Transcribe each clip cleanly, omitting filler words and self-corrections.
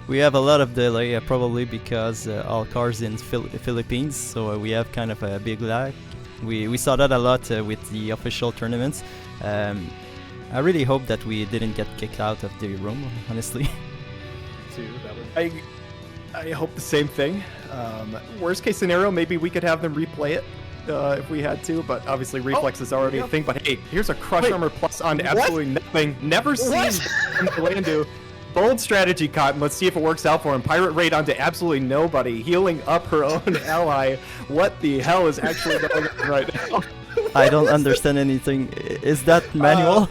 We have a lot of delay, probably because Alkor's in Philippines, so we have kind of a big lag. We saw that a lot with the official tournaments. I really hope that we didn't get kicked out of the room, honestly. Too, I hope the same thing. Worst case scenario, maybe we could have them replay it if we had to, but obviously reflex is already a thing. But hey, here's a crush armor plus on absolutely nothing. Never seen Landu. Bold strategy, Cotton. Let's see if it works out for him. Pirate raid onto absolutely nobody, healing up her own ally. What the hell is actually going on right now? I don't understand anything. Is that manual?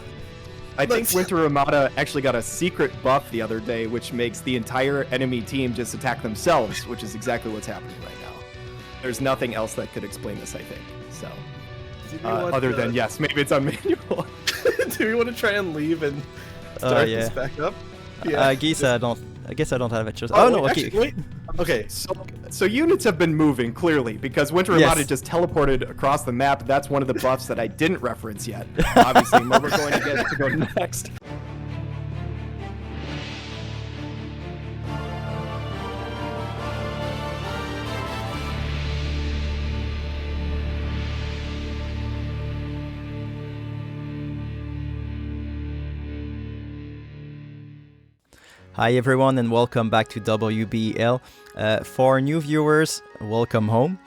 I think Winter Ramada actually got a secret buff the other day, which makes the entire enemy team just attack themselves, which is exactly what's happening right now. There's nothing else that could explain this, I think. So, other than, yes, maybe it's on manual. Do we want to try and leave and start this back up? Yeah. I guess I don't have a choice. Oh no, okay. Actually, wait. Okay, so units have been moving clearly because Winter Ramada just teleported across the map. That's one of the buffs that I didn't reference yet. Obviously, we're going to get to go next. Hi everyone and welcome back to Wbel. For new viewers, welcome home.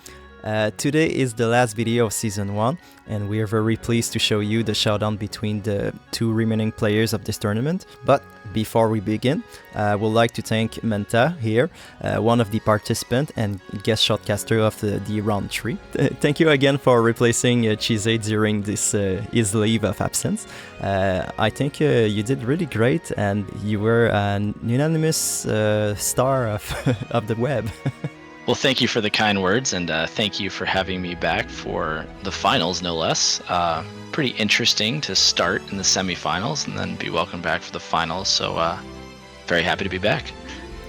Today is the last video of Season 1 and we are very pleased to show you the showdown between the two remaining players of this tournament. But before we begin, I would like to thank Manta here, one of the participants and guest shotcaster of the round 3. Thank you again for replacing Chise during this his leave of absence. I think you did really great and you were an unanimous star of the web. Well, thank you for the kind words, and thank you for having me back for the finals, no less. Pretty interesting to start in the semifinals and then be welcomed back for the finals, so very happy to be back.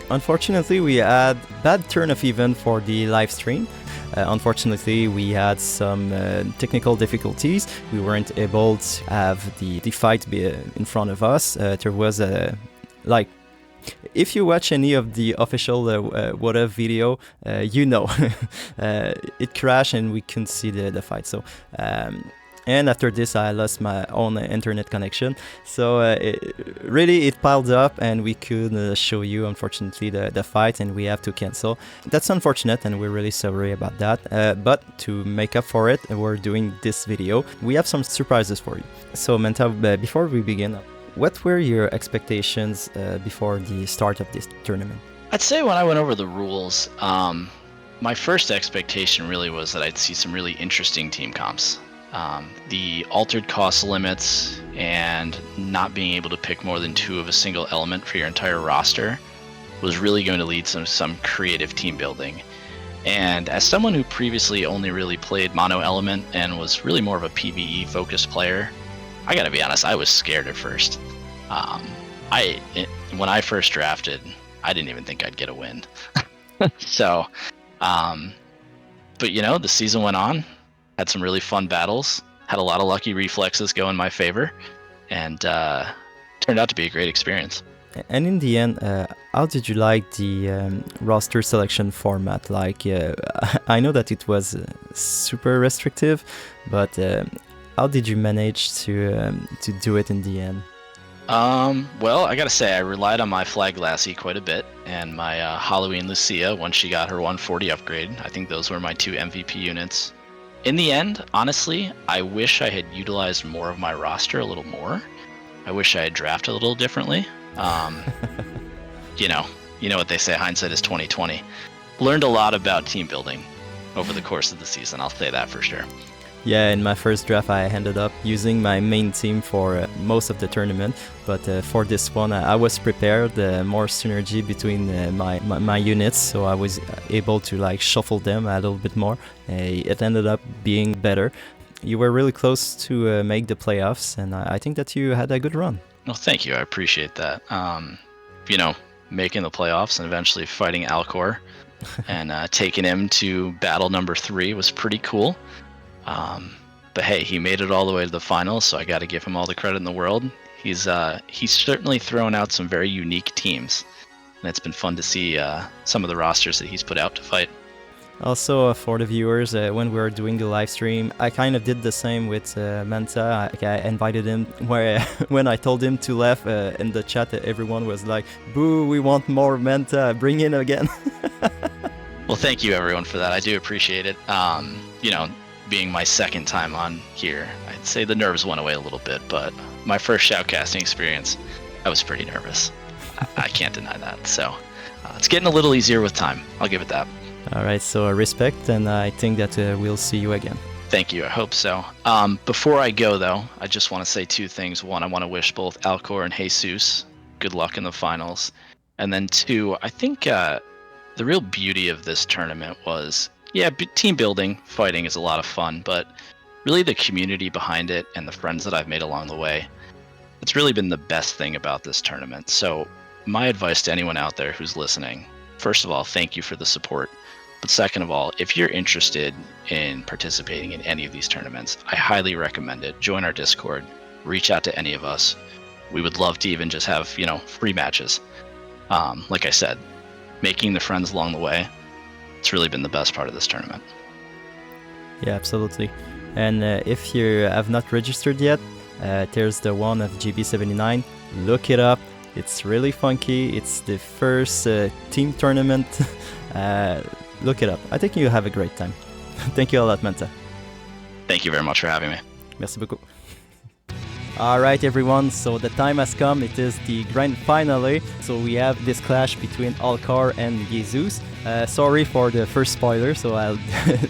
Unfortunately, we had bad turn of event for the live stream. Unfortunately, we had some technical difficulties. We weren't able to have the fight be in front of us. There was a if you watch any of the official Wbel video, you know it crashed and we couldn't see the fight. So, and after this, I lost my own internet connection. So it piled up and we couldn't show you, unfortunately, the fight, and we have to cancel. That's unfortunate, and we're really sorry about that. But to make up for it, we're doing this video. We have some surprises for you. So, Manta, before we begin, what were your expectations before the start of this tournament? I'd say when I went over the rules, my first expectation really was that I'd see some really interesting team comps. The altered cost limits and not being able to pick more than 2 of a single element for your entire roster was really going to lead to some creative team building. And as someone who previously only really played mono element and was really more of a PvE focused player, I gotta be honest, I was scared at first. When I first drafted, I didn't even think I'd get a win. So, but you know, the season went on, had some really fun battles, had a lot of lucky reflexes go in my favor, and turned out to be a great experience. And in the end, how did you like the roster selection format? Like, I know that it was super restrictive, but how did you manage to do it in the end? Well, I gotta say, I relied on my Flag Lassie quite a bit, and my Halloween Lucia once she got her 140 upgrade. I think those were my 2 MVP units. In the end, honestly, I wish I had utilized more of my roster a little more. I wish I had drafted a little differently. You know what they say, hindsight is 20/20. Learned a lot about team building over the course of the season, I'll say that for sure. Yeah, in my first draft I ended up using my main team for most of the tournament, but for this one I was prepared, more synergy between my units, so I was able to shuffle them a little bit more. It ended up being better. You were really close to make the playoffs, and I think that you had a good run. Well, thank you, I appreciate that. Making the playoffs and eventually fighting Alkor and taking him to battle number 3 was pretty cool. But hey, he made it all the way to the finals, so I got to give him all the credit in the world. He's certainly thrown out some very unique teams, and it's been fun to see some of the rosters that he's put out to fight. Also, for the viewers, when we were doing the live stream, I kind of did the same with Manta. I invited him, where when I told him to laugh in the chat, everyone was like, "Boo, we want more Manta, bring in again." Well, thank you everyone for that. I do appreciate it. You know, being my second time on here, I'd say the nerves went away a little bit, but my first shoutcasting experience, I was pretty nervous. I can't deny that. So it's getting a little easier with time. I'll give it that. All right, so respect, and I think that we'll see you again. Thank you. I hope so. Before I go, though, I just want to say two things. One, I want to wish both Alkor and Jesus good luck in the finals. And then two, I think the real beauty of this tournament was, yeah, team building, fighting is a lot of fun, but really the community behind it and the friends that I've made along the way, it's really been the best thing about this tournament. So my advice to anyone out there who's listening, first of all, thank you for the support. But second of all, if you're interested in participating in any of these tournaments, I highly recommend it. Join our Discord, reach out to any of us. We would love to even just have, you know, free matches. Like I said, making the friends along the way, it's really been the best part of this tournament. Yeah, absolutely. And if you have not registered yet, there's the one of JB79. Look it up. It's really funky. It's the first team tournament. Look it up. I think you'll have a great time. Thank you a lot, Manta. Thank you very much for having me. Merci beaucoup. Alright everyone, so the time has come. It is the grand finale. So we have this clash between Alkor and Jesus. Sorry for the first spoiler, so I'll,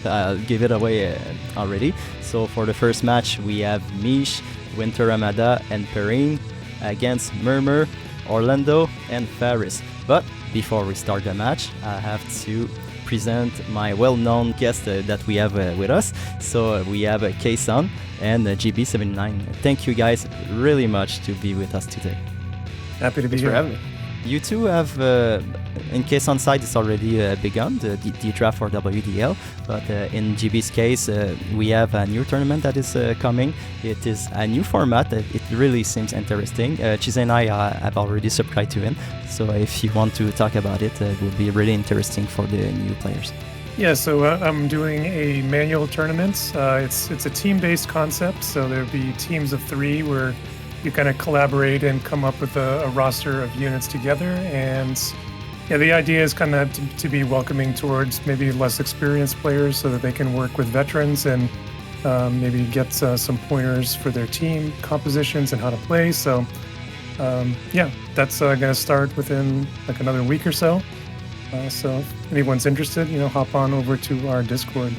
I'll give it away already. So for the first match, we have Mish, Winter Ramada, and Perrine against Murmur, Orlando, and Faris. But before we start the match, I have to present my well-known guest that we have with us. So we have Ksaun and JB79. Thank you guys really much to be with us today. Happy to be Thanks here. for having me. You two have, in Ksaun's side, it's already begun, the draft for WDL, but in GB's case, we have a new tournament that is coming. It is a new format. It really seems interesting. Chise and I have already subscribed to it, so if you want to talk about it, it will be really interesting for the new players. Yeah, so I'm doing a manual tournament. It's a team-based concept, so there'll be teams of 3 where you kind of collaborate and come up with a roster of units together. And yeah, the idea is kind of to be welcoming towards maybe less experienced players so that they can work with veterans and maybe get some pointers for their team compositions and how to play. So yeah, that's going to start within like another week or so. So if anyone's interested, you know, hop on over to our Discord.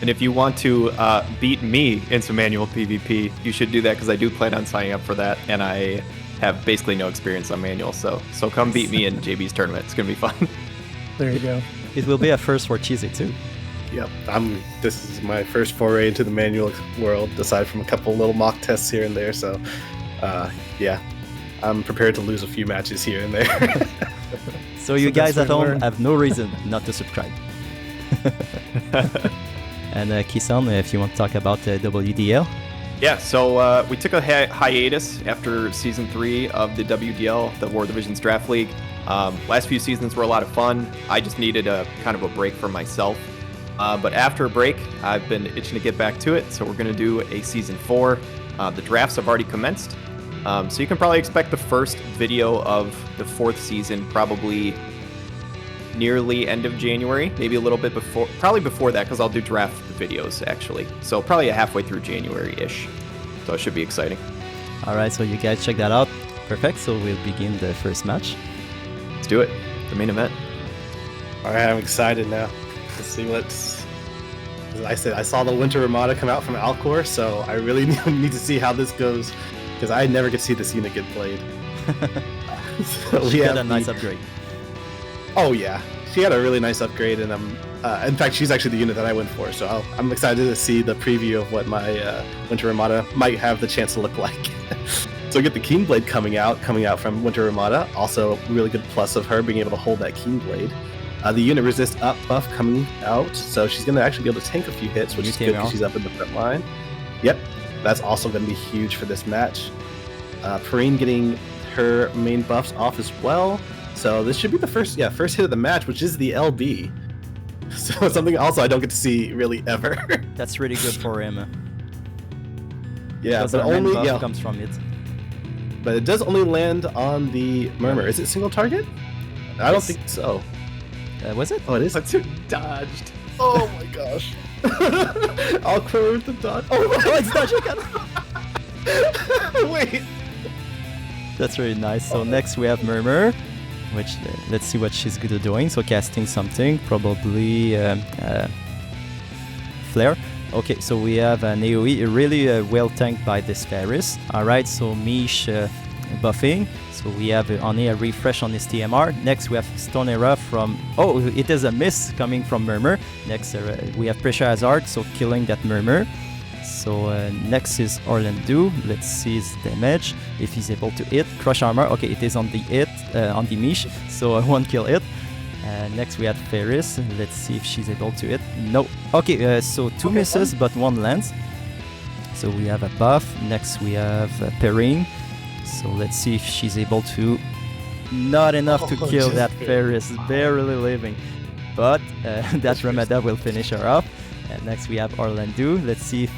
And if you want to beat me in some manual PvP, you should do that because I do plan on signing up for that, and I have basically no experience on manual. So come beat me in JB's tournament. It's gonna be fun. There you go. It will be a first for Chise too. Yep, this is my first foray into the manual world, aside from a couple little mock tests here and there. So, yeah, I'm prepared to lose a few matches here and there. So you guys that's at where you home learn. have no reason not to subscribe. And Ksaun, if you want to talk about WDL. Yeah, so we took a hiatus after Season 3 of the WDL, the War Divisions Draft League. Last few seasons were a lot of fun. I just needed a kind of a break for myself. But after a break, I've been itching to get back to it, so we're going to do a Season 4. The drafts have already commenced, so you can probably expect the first video of the 4th season probably nearly end of January, maybe a little bit before, probably before that, because I'll do draft videos actually. So probably halfway through January-ish. So it should be exciting. All right, so you guys check that out. Perfect. So we'll begin the first match. Let's do it. The main event. All right, I'm excited now to see what's. As I said, I saw the Winter Ramada come out from Alkor, so I really need to see how this goes because I never get to see this unit get played. So She had a have nice upgrade. Oh yeah, she had a really nice upgrade, and in fact, she's actually the unit that I went for. So I'm excited to see the preview of what my Winter Ramada might have the chance to look like. So we get the Keenblade coming out from Winter Ramada. Also, really good plus of her being able to hold that Keenblade. The unit resist up buff coming out, so she's going to actually be able to tank a few hits, which is good because she's up in the front line. Yep, that's also going to be huge for this match. Perrine getting her main buffs off as well. So this should be the first hit of the match, which is the LB. So something also I don't get to see really ever. That's really good for him. Yeah, because but the main only buff comes from it. But it does only land on the Murmur. Is it single target? I don't think so. Was it? Oh, it is. Let's dodged. Oh my gosh. Alkor with the dodge. Oh, it's dodge again. wait. That's really nice. So next we have Murmur, which let's see what she's good at doing. So casting something, probably Flare. Okay, so we have an AoE, really well tanked by this Ferris. Alright, so Mish buffing. So we have only a refresh on his TMR. Next we have Stone Era from... Oh, it is a miss coming from Murmur. Next we have Pressure Hazard, so killing that Murmur. So next is Orlando. Let's see his damage, if he's able to hit. Crush Armor, okay, it is on the hit, on the Mish, so one kill hit. Next we have Ferris. Let's see if she's able to hit. No. Okay, so two misses, but one lands. So we have a buff. Next we have Perrine. So let's see if she's able to... Not enough to kill that Ferris. Barely living. But that Ramada will finish her off. And next we have Orlando. Let's see if...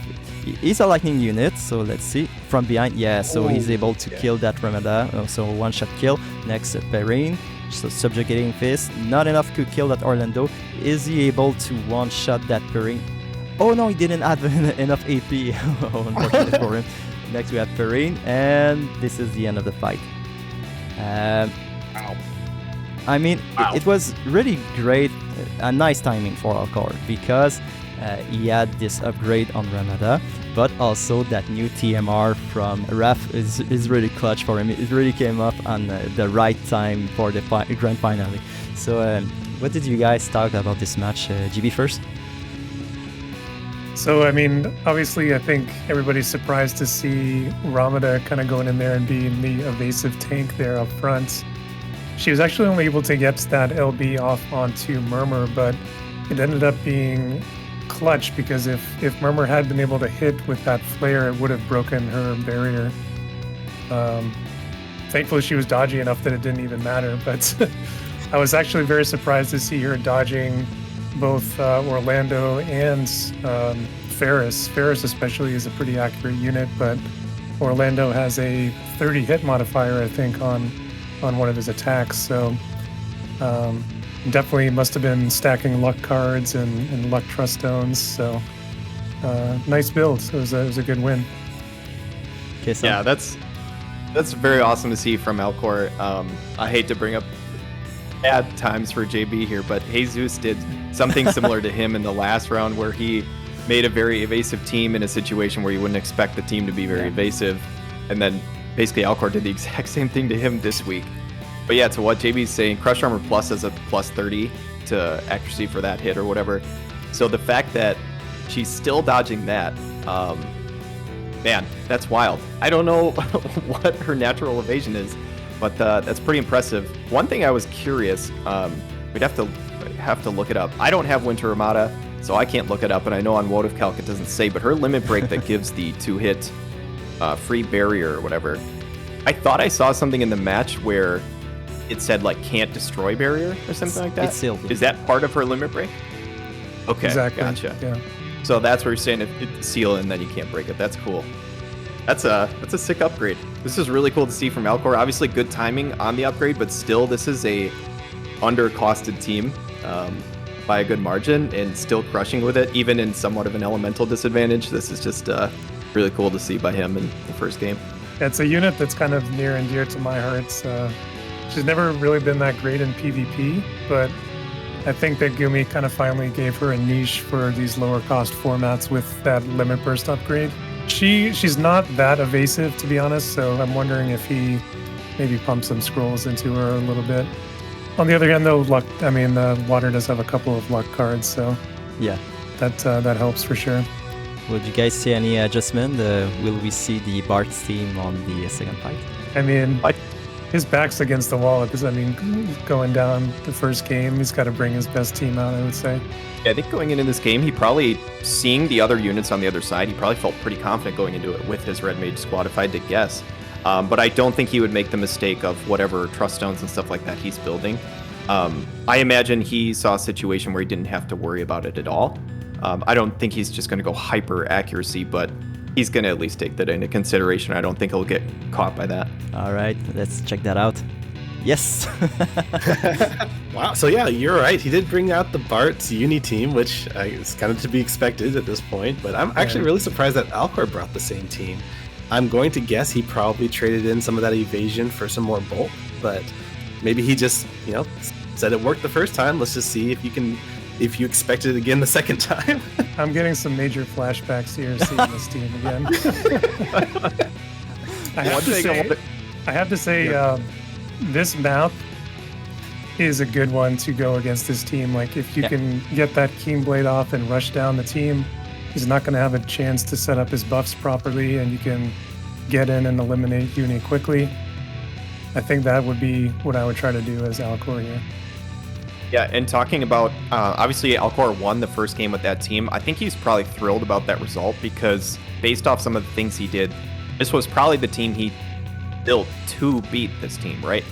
He's a lightning unit, so let's see. From behind, yeah, so he's able to kill that Ramada. So one-shot kill. Next, Perrine. So subjugating fist, not enough to kill that Orlando. Is he able to one-shot that Perrine? Oh no, he didn't have enough AP. Unfortunately for him. Next we have Perrine, and this is the end of the fight. I mean, it was really great, a nice timing for Alkor, because he had this upgrade on Ramada, but also that new TMR from Raf is really clutch for him. It really came up on the right time for the grand finale. So what did you guys talk about this match? GB first? So, I mean, obviously, I think everybody's surprised to see Ramada kind of going in there and being the evasive tank there up front. She was actually only able to get that LB off onto Murmur, but it ended up being clutch, because if Murmur had been able to hit with that flare, it would have broken her barrier. Thankfully, she was dodgy enough that it didn't even matter, but I was actually very surprised to see her dodging both Orlando and Ferris. Ferris especially is a pretty accurate unit, but Orlando has a 30 hit modifier, I think, on one of his attacks, so definitely must have been stacking luck cards and luck trust stones. So nice build. It was a good win. Okay, so yeah, that's very awesome to see from Alkor. I hate to bring up bad times for JB here, but Jesus did something similar to him in the last round, where he made a very evasive team in a situation where you wouldn't expect the team to be very evasive, and then basically Alkor did the exact same thing to him this week. But yeah, to what JB's saying, Crush Armor Plus has a plus 30 to accuracy for that hit or whatever. So the fact that she's still dodging that, man, that's wild. I don't know what her natural evasion is, but that's pretty impressive. One thing I was curious, we'd have to look it up. I don't have Winter Armada, so I can't look it up, and I know on Votive Calc it doesn't say, but her limit break that gives the 2-hit free barrier or whatever, I thought I saw something in the match where it said like can't destroy barrier or something like that. It's sealed. Is that part of her limit break? Okay, Exactly. gotcha. Yeah. So that's where you're saying it's seal and then you can't break it. That's cool. That's a sick upgrade. This is really cool to see from Alkor. Obviously good timing on the upgrade, but still this is a under-costed team by a good margin and still crushing with it, even in somewhat of an elemental disadvantage. This is just really cool to see by him in the first game. It's a unit that's kind of near and dear to my heart. She's never really been that great in PvP, but I think that Gumi kind of finally gave her a niche for these lower cost formats with that limit burst upgrade. She's not that evasive, to be honest, so I'm wondering if he maybe pumped some scrolls into her a little bit. On the other hand, though, Water does have a couple of luck cards, so yeah, that helps for sure. Would you guys see any adjustment? Will we see the Bart's team on the second fight? I mean, his back's against the wall because, going down the first game, he's got to bring his best team out, I would say. Yeah, I think going into this game, he probably, seeing the other units on the other side, he probably felt pretty confident going into it with his Red Mage squad, if I had to guess. But I don't think he would make the mistake of whatever trust stones and stuff like that he's building. I imagine he saw a situation where he didn't have to worry about it at all. I don't think he's just going to go hyper accuracy, but he's going to at least take that into consideration. I don't think he'll get caught by that. All right, let's check that out. Yes. Wow. So yeah, you're right. He did bring out the Bart's Uni team, which is kind of to be expected at this point. But I'm actually really surprised that Alkor brought the same team. I'm going to guess he probably traded in some of that evasion for some more bulk, but maybe he just, said it worked the first time. Let's just see if you expected it again the second time. I'm getting some major flashbacks here seeing this team again. I have to say, this map is a good one to go against this team. Like, if you can get that Keen Blade off and rush down the team, he's not going to have a chance to set up his buffs properly, and you can get in and eliminate Uni quickly. I think that would be what I would try to do as Alkor here. Yeah, and talking about, obviously Alkor won the first game with that team. I think he's probably thrilled about that result because based off some of the things he did, this was probably the team he built to beat this team, right?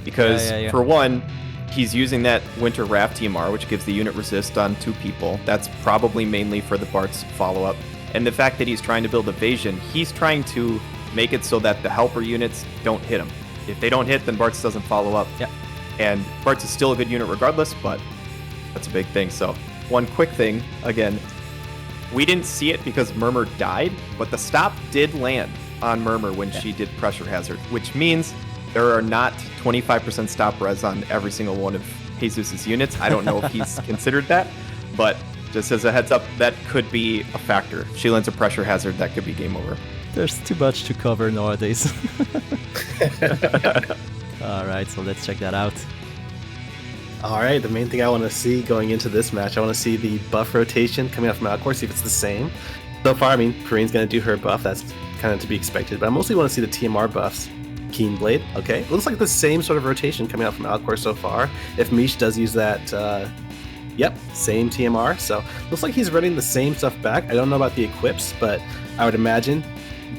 Because for one, he's using that Winter Raft TMR, which gives the unit resist on 2 people. That's probably mainly for the Bart's follow-up. And the fact that he's trying to build evasion, he's trying to make it so that the helper units don't hit him. If they don't hit, then Bart's doesn't follow up. Yeah. And Bart's is still a good unit regardless, but that's a big thing. So one quick thing, again, we didn't see it because Murmur died, but the stop did land on Murmur when she did pressure hazard, which means there are not 25% stop res on every single one of Jesus's units. I don't know if he's considered that, but just as a heads up, that could be a factor. If she lands a pressure hazard, that could be game over. There's too much to cover nowadays. All right, so let's check that out. All right, the main thing I want to see going into this match, I want to see the buff rotation coming out from Alkor, see if it's the same. So far, I mean, Perrine's going to do her buff. That's kind of to be expected, but I mostly want to see the TMR buffs. Keen Blade, okay. It looks like the same sort of rotation coming out from Alkor so far. If Mish does use that, same TMR. So looks like he's running the same stuff back. I don't know about the equips, but I would imagine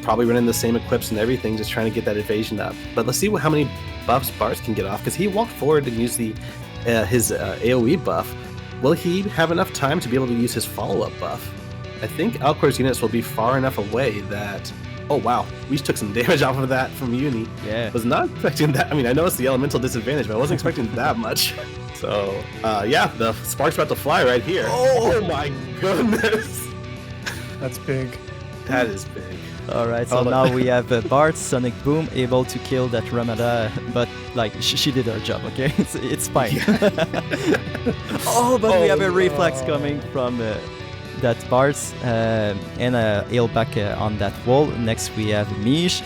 probably running the same equips and everything, just trying to get that evasion up. But let's see how many buffs Bart's can get off, because he walked forward and used his AoE buff. Will he have enough time to be able to use his follow-up buff? I think Alkor's units will be far enough away that... Oh wow, we took some damage off of that from Uni. Yeah. Was not expecting that. I mean, I know it's the elemental disadvantage, but I wasn't expecting that much. So, the spark's about to fly right here. Oh my goodness. That's big. That is big. All right, so now we have Bart, Sonic Boom, able to kill that Ramada, but she did her job, okay? It's fine. But we have a reflex coming from that Bart's and a heal back on that wall. Next we have Mish.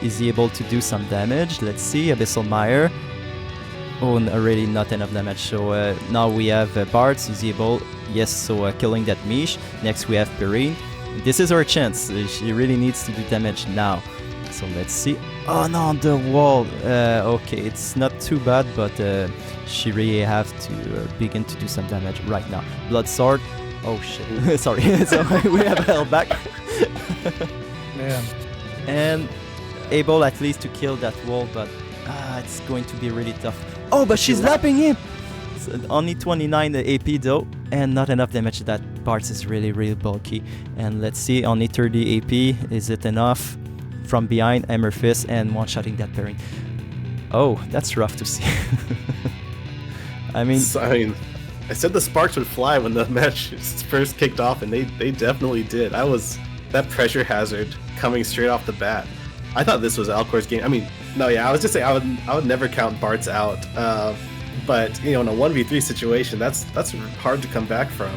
Is he able to do some damage? Let's see, Abyssal Mire. Oh, already not enough damage. So now we have Bart's. Is he able? Yes, so killing that Mish. Next we have Perrine. This is her chance. She really needs to do damage now. So let's see. Oh no, on the wall. Okay, it's not too bad, but she really have to begin to do some damage right now. Blood Sword. Oh shit. Sorry. So we have held back. Man. And able at least to kill that wall, but it's going to be really tough. Oh, but she's lapping him. So only 29 AP though, and not enough damage. That part is really, really bulky. And let's see, only 30 AP. Is it enough? From behind, Hammer Fist and one-shotting that Perrine. Oh, that's rough to see. I mean, I said the sparks would fly when the match first kicked off, and they definitely did. That pressure hazard coming straight off the bat. I thought this was Alkor's game. I mean, no, yeah, I was just saying I would never count Bart's out. But in a 1v3 situation, that's hard to come back from.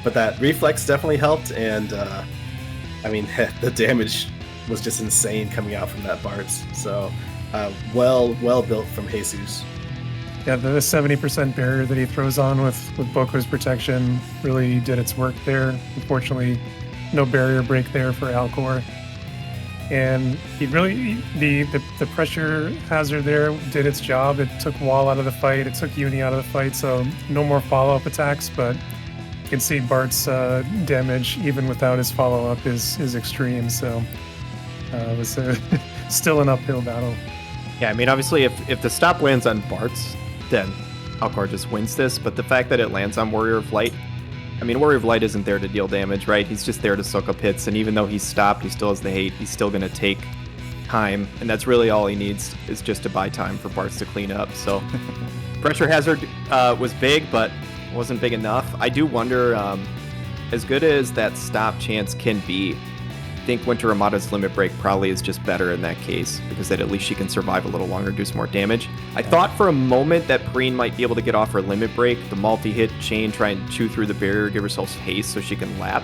But that reflex definitely helped, and the damage was just insane coming out from that Bart's. So well built from Jesus. Yeah, the 70% barrier that he throws on with Boko's protection really did its work there. Unfortunately, no barrier break there for Alkor. And he really, the pressure hazard there did its job. It took Wall out of the fight, it took Uni out of the fight, so no more follow-up attacks, but you can see Bart's damage, even without his follow-up, is extreme. So it was still an uphill battle. Yeah, I mean, obviously, if the stop lands on Bart's, then Alkor just wins this. But the fact that it lands on Warrior of Light, I mean, Warrior of Light isn't there to deal damage, right? He's just there to soak up hits. And even though he's stopped, he still has the hate. He's still going to take time. And that's really all he needs, is just to buy time for Bart's to clean up. So pressure hazard was big, but wasn't big enough. I do wonder, as good as that stop chance can be, I think Winter Armada's Limit Break probably is just better in that case, because then at least she can survive a little longer, do some more damage. I thought for a moment that Preen might be able to get off her Limit Break, the multi-hit chain, try and chew through the barrier, give herself haste so she can lap.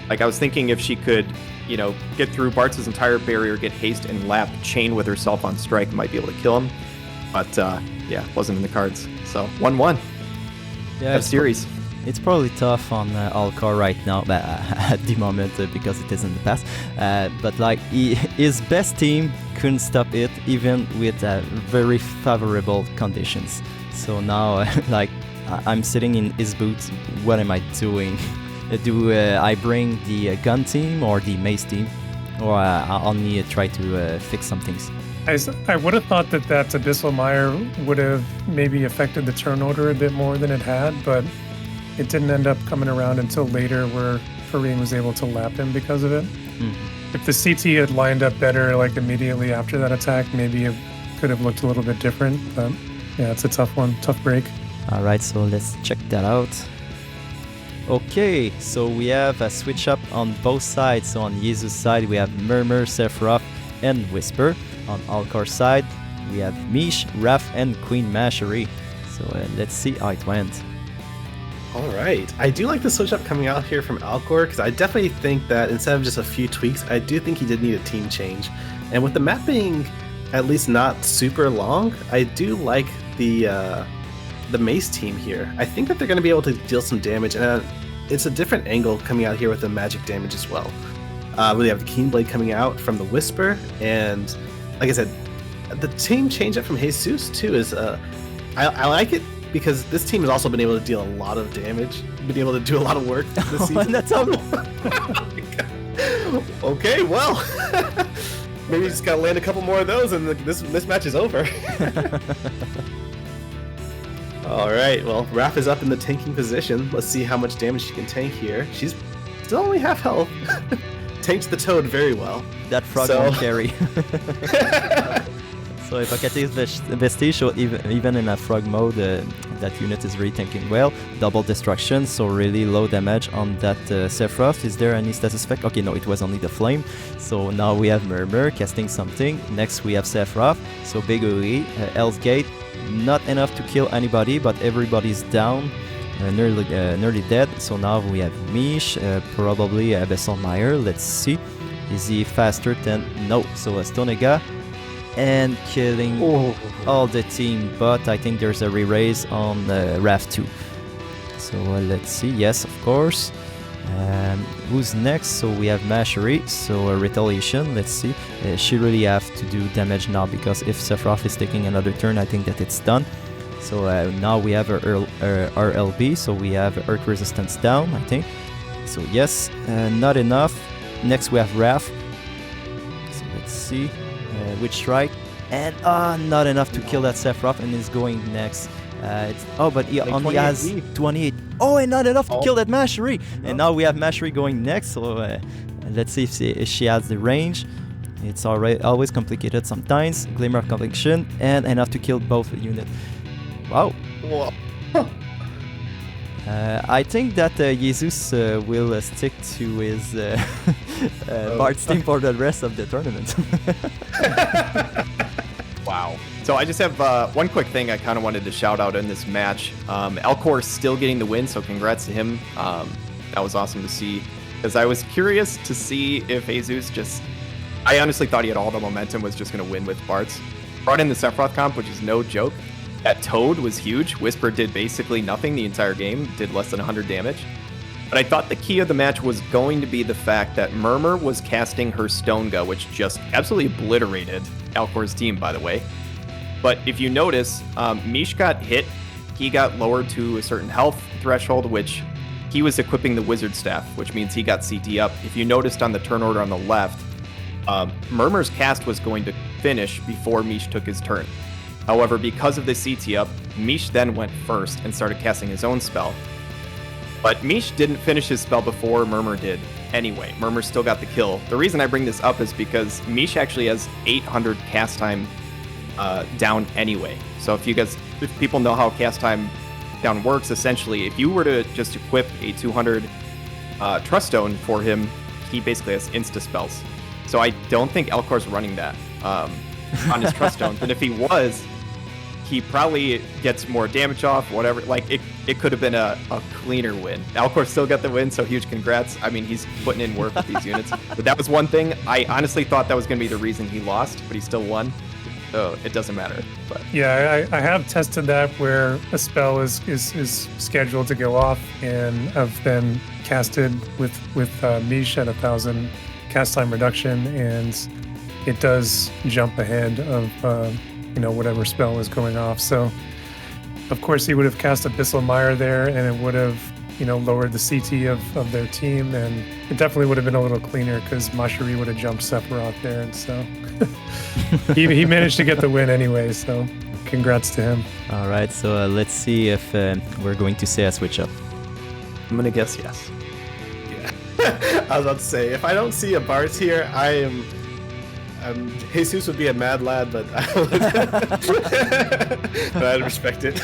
Like, I was thinking if she could, you know, get through Bart's entire barrier, get haste, and lap, chain with herself on strike, might be able to kill him. But, yeah, wasn't in the cards. So, 1-1. Yeah, series. It's probably tough on Alkor right now, but at the moment because it is in the past. But like his best team couldn't stop it, even with very favorable conditions. So now, like I'm sitting in his boots. What am I doing? Do I bring the gun team or the mace team, or I'll only try to fix some things? I would have thought that Abyssal Mire would have maybe affected the turn order a bit more than it had, but it didn't end up coming around until later where Farine was able to lap him because of it. Mm-hmm. If the CT had lined up better like immediately after that attack, maybe it could have looked a little bit different. But yeah, it's a tough one, tough break. Alright, so let's check that out. Okay, so we have a switch up on both sides. So on Jesus' side we have Murmur, Sephiroth, and Whisper. On Alkor's side we have Mish, Raph, and Queen Mashery. So let's see how it went. All right. I do like the switch up coming out here from Alkor, because I definitely think that instead of just a few tweaks, I do think he did need a team change. And with the map being at least not super long, I do like the Mace team here. I think that they're going to be able to deal some damage, and it's a different angle coming out here with the magic damage as well. We have the Keen Blade coming out from the Whisper, and like I said, the team change up from Jesus too is I like it, because this team has also been able to deal a lot of damage, been able to do a lot of work this season. That's all. Okay, well, maybe you just gotta land a couple more of those, and this match is over. All right, well, Raph is up in the tanking position. Let's see how much damage she can tank here. She's still only half health. Tanks the Toad very well. That frog won't carry. So if Akate's Vestige, so even in a frog mode, that unit is really tanking well. Double destruction, so really low damage on that Sephiroth. Is there any status effect? Okay, no, it was only the flame. So now we have Murmur casting something. Next we have Sephiroth, so Big Uri, Hell's Gate. Not enough to kill anybody, but everybody's down, nearly dead. So now we have Mish, probably Abyssal Mire. Let's see. Is he faster than... No, so Stonega. And killing all the team, but I think there's a re-raise on Raph 2. So let's see. Yes, of course. Who's next? So we have Mashery, so Retaliation. Let's see. She really have to do damage now, because if Sephiroth is taking another turn, I think that it's done. So now we have our RLB, so we have Earth Resistance down, I think. So yes, not enough. Next we have Raph. So let's see. With strike, and not enough to kill that Sephiroth, and is going next. But he like only has 28. Oh, and not enough to kill that Mashery. No. And now we have Mashery going next. So let's see if she has the range. It's always complicated sometimes. Glimmer of Conviction, and enough to kill both units. Wow. Whoa. I think that Jesus will stick to his Bart's team for the rest of the tournament. Wow. So I just have one quick thing I kind of wanted to shout out in this match. Alkor still getting the win, so congrats to him. That was awesome to see, because I was curious to see if Jesus just... I honestly thought he had all the momentum, was just going to win with Bart's. Brought in the Sephiroth comp, which is no joke. That Toad was huge. Whisper did basically nothing the entire game, did less than 100 damage. But I thought the key of the match was going to be the fact that Murmur was casting her Stonega, which just absolutely obliterated Alkor's team, by the way. But if you notice, Mish got hit. He got lowered to a certain health threshold, which he was equipping the Wizard Staff, which means he got CT up. If you noticed on the turn order on the left, Murmur's cast was going to finish before Mish took his turn. However, because of the CT up, Mish then went first and started casting his own spell. But Mish didn't finish his spell before Murmur did. Anyway, Murmur still got the kill. The reason I bring this up is because Mish actually has 800 cast time down anyway. So if people know how cast time down works, essentially, if you were to just equip a 200 Trust Stone for him, he basically has insta spells. So I don't think Alkor's running that on his Trust Stones. And if he was, he probably gets more damage off, whatever. Like, it could have been a cleaner win. Alkor still got the win, so huge congrats. I mean, he's putting in work with these units. But that was one thing. I honestly thought that was going to be the reason he lost, but he still won. So it doesn't matter. But yeah, I have tested that where a spell is scheduled to go off, and I've been casted with Mish at 1,000 cast time reduction, and it does jump ahead of whatever spell was going off. So of course he would have cast Abyssal Mire there, and it would have lowered the CT of their team, and it definitely would have been a little cleaner because Mashari would have jumped Sephiroth there, and so he managed to get the win anyway, so congrats to him. All right, so let's see if we're going to see a switch up. I'm going to guess yes. Yeah. I was about to say, if I don't see a Bartz here, Jesus would be a mad lad, but I'd respect it.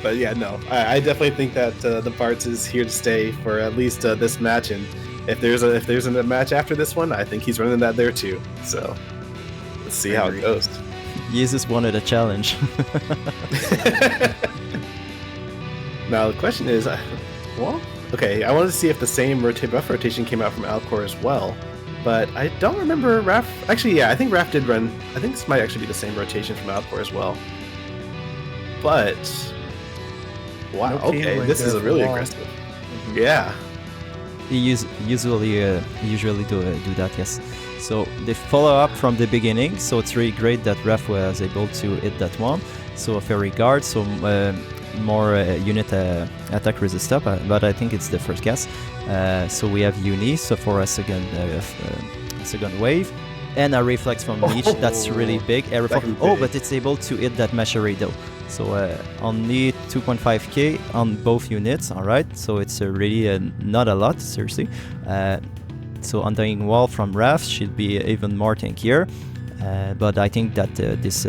But yeah, no, I definitely think that the Bartz is here to stay for at least this match, and if there's a match after this one, I think he's running that there too. So let's see how it goes. Jesus wanted a challenge. Now the question is, well, okay, I wanted to see if the same buff rotation came out from Alkor as well. But I don't remember Raph. Actually, yeah, I think Raph did run. I think this might actually be the same rotation from Alkor as well. But wow, okay, this is really aggressive. Mm-hmm. Yeah. He usually do that, yes. So they follow up from the beginning. So it's really great that Raph was able to hit that one. So a Fairy Guard, so more unit attack resist up, but I think it's the first guess. So we have Uni, so for a second wave, and a reflex from Leech. That's really big. But it's able to hit that Mashari though. So only 2.5k on both units. All right, so it's really not a lot, seriously. So Undying Wall from Raph should be even more tankier. But I think that this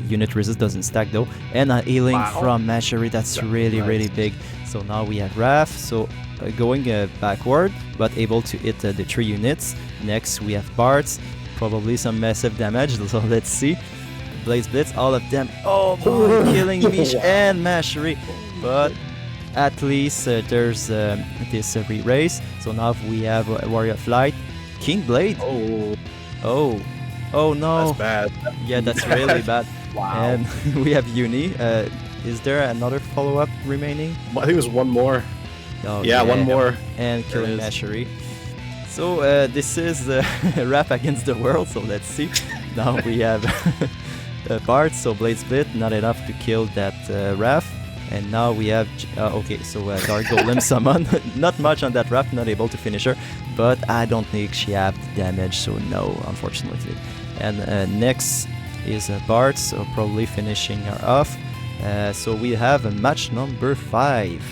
unit resist doesn't stack though. And a healing from Mashari, that's really big. So now we have Raph, so going backward, but able to hit the 3 units. Next we have Bartz, probably some massive damage, so let's see. Blaze Blitz, all of them, killing Mish and Mashari. But at least there's this re-race. So now we have Warrior Flight, King Blade. Oh no. That's bad. Yeah, that's really bad. Wow. And we have Uni. Is there another follow-up remaining? I think there's one more. One more. And killing Mashari. So this is Raph against the world, so let's see. Now we have Bart, so Blade Split, not enough to kill that Raph. And now we have, Dark Golem Summon, not much on that Raph, not able to finish her, but I don't think she had damage, so no, unfortunately. And next is Bart, so probably finishing her off. So we have a match number 5.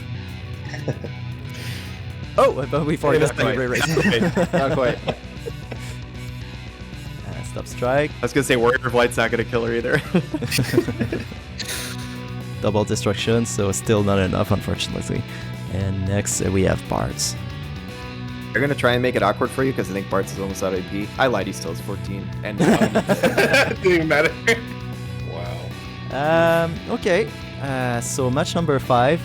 But we forgot to race. Not quite. Stop strike. I was gonna say Warrior Flight's not gonna kill her either. Double destruction, so still not enough, unfortunately. And next we have Bartz. They're gonna try and make it awkward for you because I think Bartz is almost out of AP. I lied, he still has 14. And didn't even matter. Wow. Okay. So match number 5.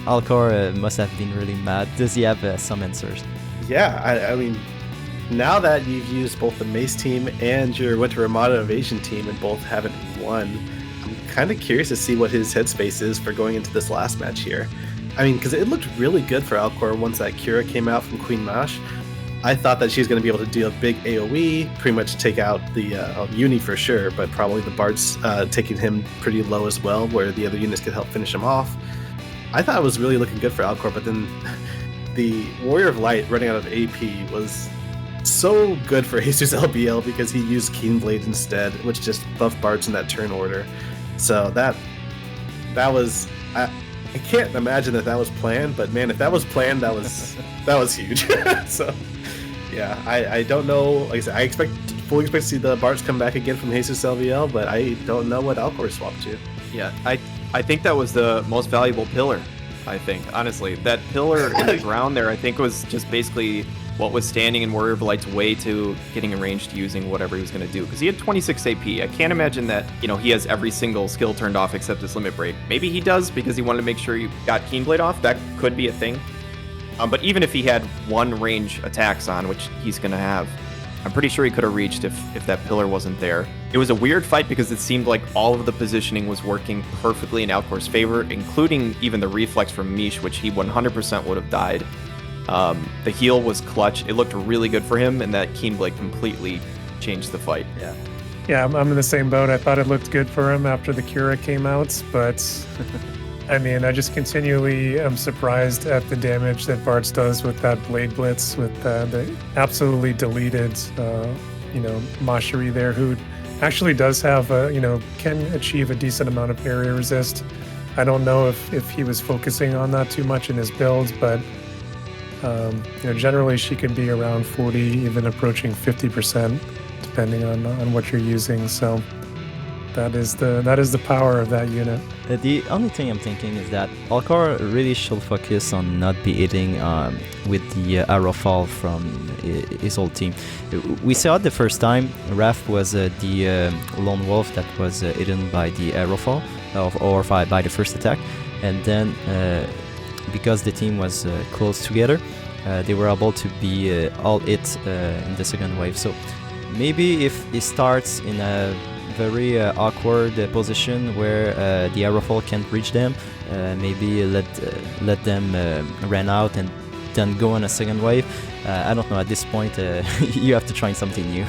Alkor must have been really mad. Does he have some answers? Yeah, I mean, now that you've used both the Mace team and your Winter Armada Evasion team and both haven't won, I'm kind of curious to see what his headspace is for going into this last match here. I mean, because it looked really good for Alkor once that Kira came out from Queen Mash. I thought that she was going to be able to do a big AoE, pretty much take out the Uni for sure, but probably the Bart's taking him pretty low as well, where the other units could help finish him off. I thought it was really looking good for Alkor, but then the Warrior of Light running out of AP was so good for Jesuslbl because he used Keenblade instead, which just buffed Bards in that turn order. So that was I can't imagine that was planned, but man, if that was planned, that was huge. So yeah, I don't know. Like I said, fully expect to see the Bards come back again from Jesuslbl, but I don't know what Alkor swapped to. Yeah, I think that was the most valuable pillar. I think, honestly, that pillar in the ground there, I think was just basically what was standing in Warrior of Light's way to getting arranged using whatever he was going to do. Because he had 26 AP. I can't imagine that, he has every single skill turned off except his Limit Break. Maybe he does because he wanted to make sure he got Keenblade off. That could be a thing. But even if he had one range attacks on, which he's going to have, I'm pretty sure he could have reached if that pillar wasn't there. It was a weird fight because it seemed like all of the positioning was working perfectly in Alkor's favor, including even the reflex from Mish, which he 100% would have died. The heal was clutch. It looked really good for him, and that Keenblade completely changed the fight. Yeah, I'm in the same boat. I thought it looked good for him after the Cura came out, but I mean, I just continually am surprised at the damage that Bartz does with that Blade Blitz, with the absolutely deleted, Mashiri there, who actually does have, can achieve a decent amount of area resist. I don't know if he was focusing on that too much in his build, but generally she can be around 40, even approaching 50%, depending on what you're using. So that is the power of that unit. The only thing I'm thinking is that Alkor really should focus on not be hitting with the arrow fall from his old team. We saw it the first time. Raph was the lone wolf that was hidden by the arrow fall or by the first attack, and then because the team was close together, they were able to be all hit in the second wave. So maybe if he starts in a very awkward position where the arrow fall can't reach them, maybe let them run out and then go on a second wave. I don't know, at this point you have to try something new.